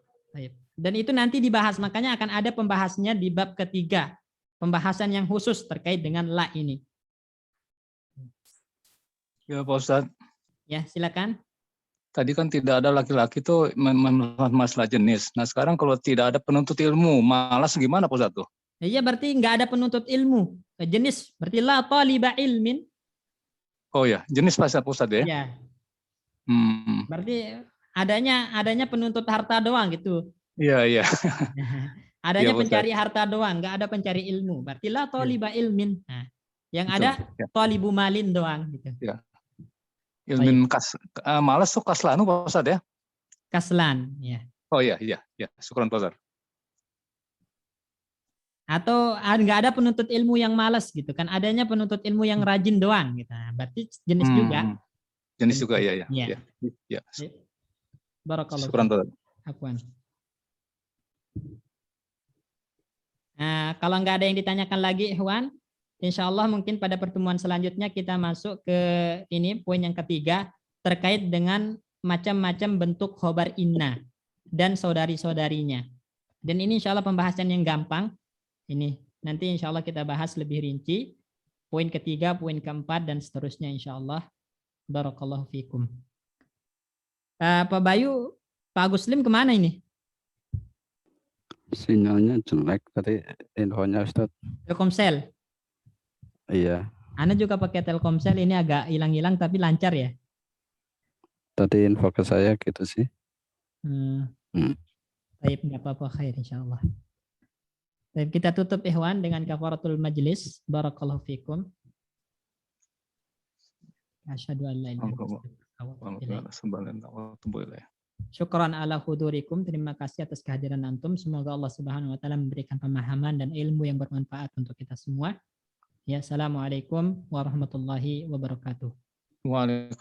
Dan itu nanti dibahas, makanya akan ada pembahasannya di bab ketiga. Pembahasan yang khusus terkait dengan la ini. Ya Pak Ustadz. Ya, silakan. Tadi kan tidak ada laki-laki tuh masalah jenis. Nah sekarang kalau tidak ada penuntut ilmu, malas gimana Pak Ustadz tuh? Iya berarti nggak ada penuntut ilmu. Jenis berarti la taliba ilmin. Oh ya, jenis Pak Ustadz ya? Ya. Hmm. Berarti adanya penuntut harta doang gitu. Iya, iya. Adanya Iya, Pak pencari harta doang, nggak ada pencari ilmu. Berarti la taliba ilmin. Nah, yang Betul, ada ya. talibu malin doang gitu. Ya. Ilmin malas tuh kaslanu Pak Ustadz ya? Kaslan, ya. Oh iya, iya, iya. Syukran Pak Ustadz. Atau nggak ada penuntut ilmu yang malas gitu kan? Adanya penuntut ilmu yang rajin doang gitu. Nah, berarti jenis juga. Jenis juga, iya, iya. Iya. Ya. Barakallahu. Syukran Pak Ustadz. Afwan. Nah, kalau nggak ada yang ditanyakan lagi, Ikhwan, insya Allah mungkin pada pertemuan selanjutnya kita masuk ke ini poin yang ketiga terkait dengan macam-macam bentuk khobar inna dan saudari-saudarinya. Dan ini insya Allah pembahasan yang gampang. Ini nanti insya Allah kita bahas lebih rinci. Poin ketiga, poin keempat, dan seterusnya insya Allah. Barakallahu fikum. Pak Bayu, Pak Agus Lim kemana ini? Sinyalnya jelek tadi infonya Ustadz. Telkomsel. Iya, Ana juga pakai Telkomsel, ini agak hilang-hilang tapi lancar ya. tadi info ke saya gitu sih. Baik, nggak apa-apa, khair insyaallah. Baik, kita tutup Ikhwan dengan kafaratul majlis. Barakallahu fikum. Asyhadu an la ilaha illallah. Syukran ala hudurikum. Terima kasih atas kehadiran antum. Semoga Allah Subhanahu wa taala memberikan pemahaman dan ilmu yang bermanfaat untuk kita semua. Ya, assalamualaikum warahmatullahi wabarakatuh. Waalaikumsalam.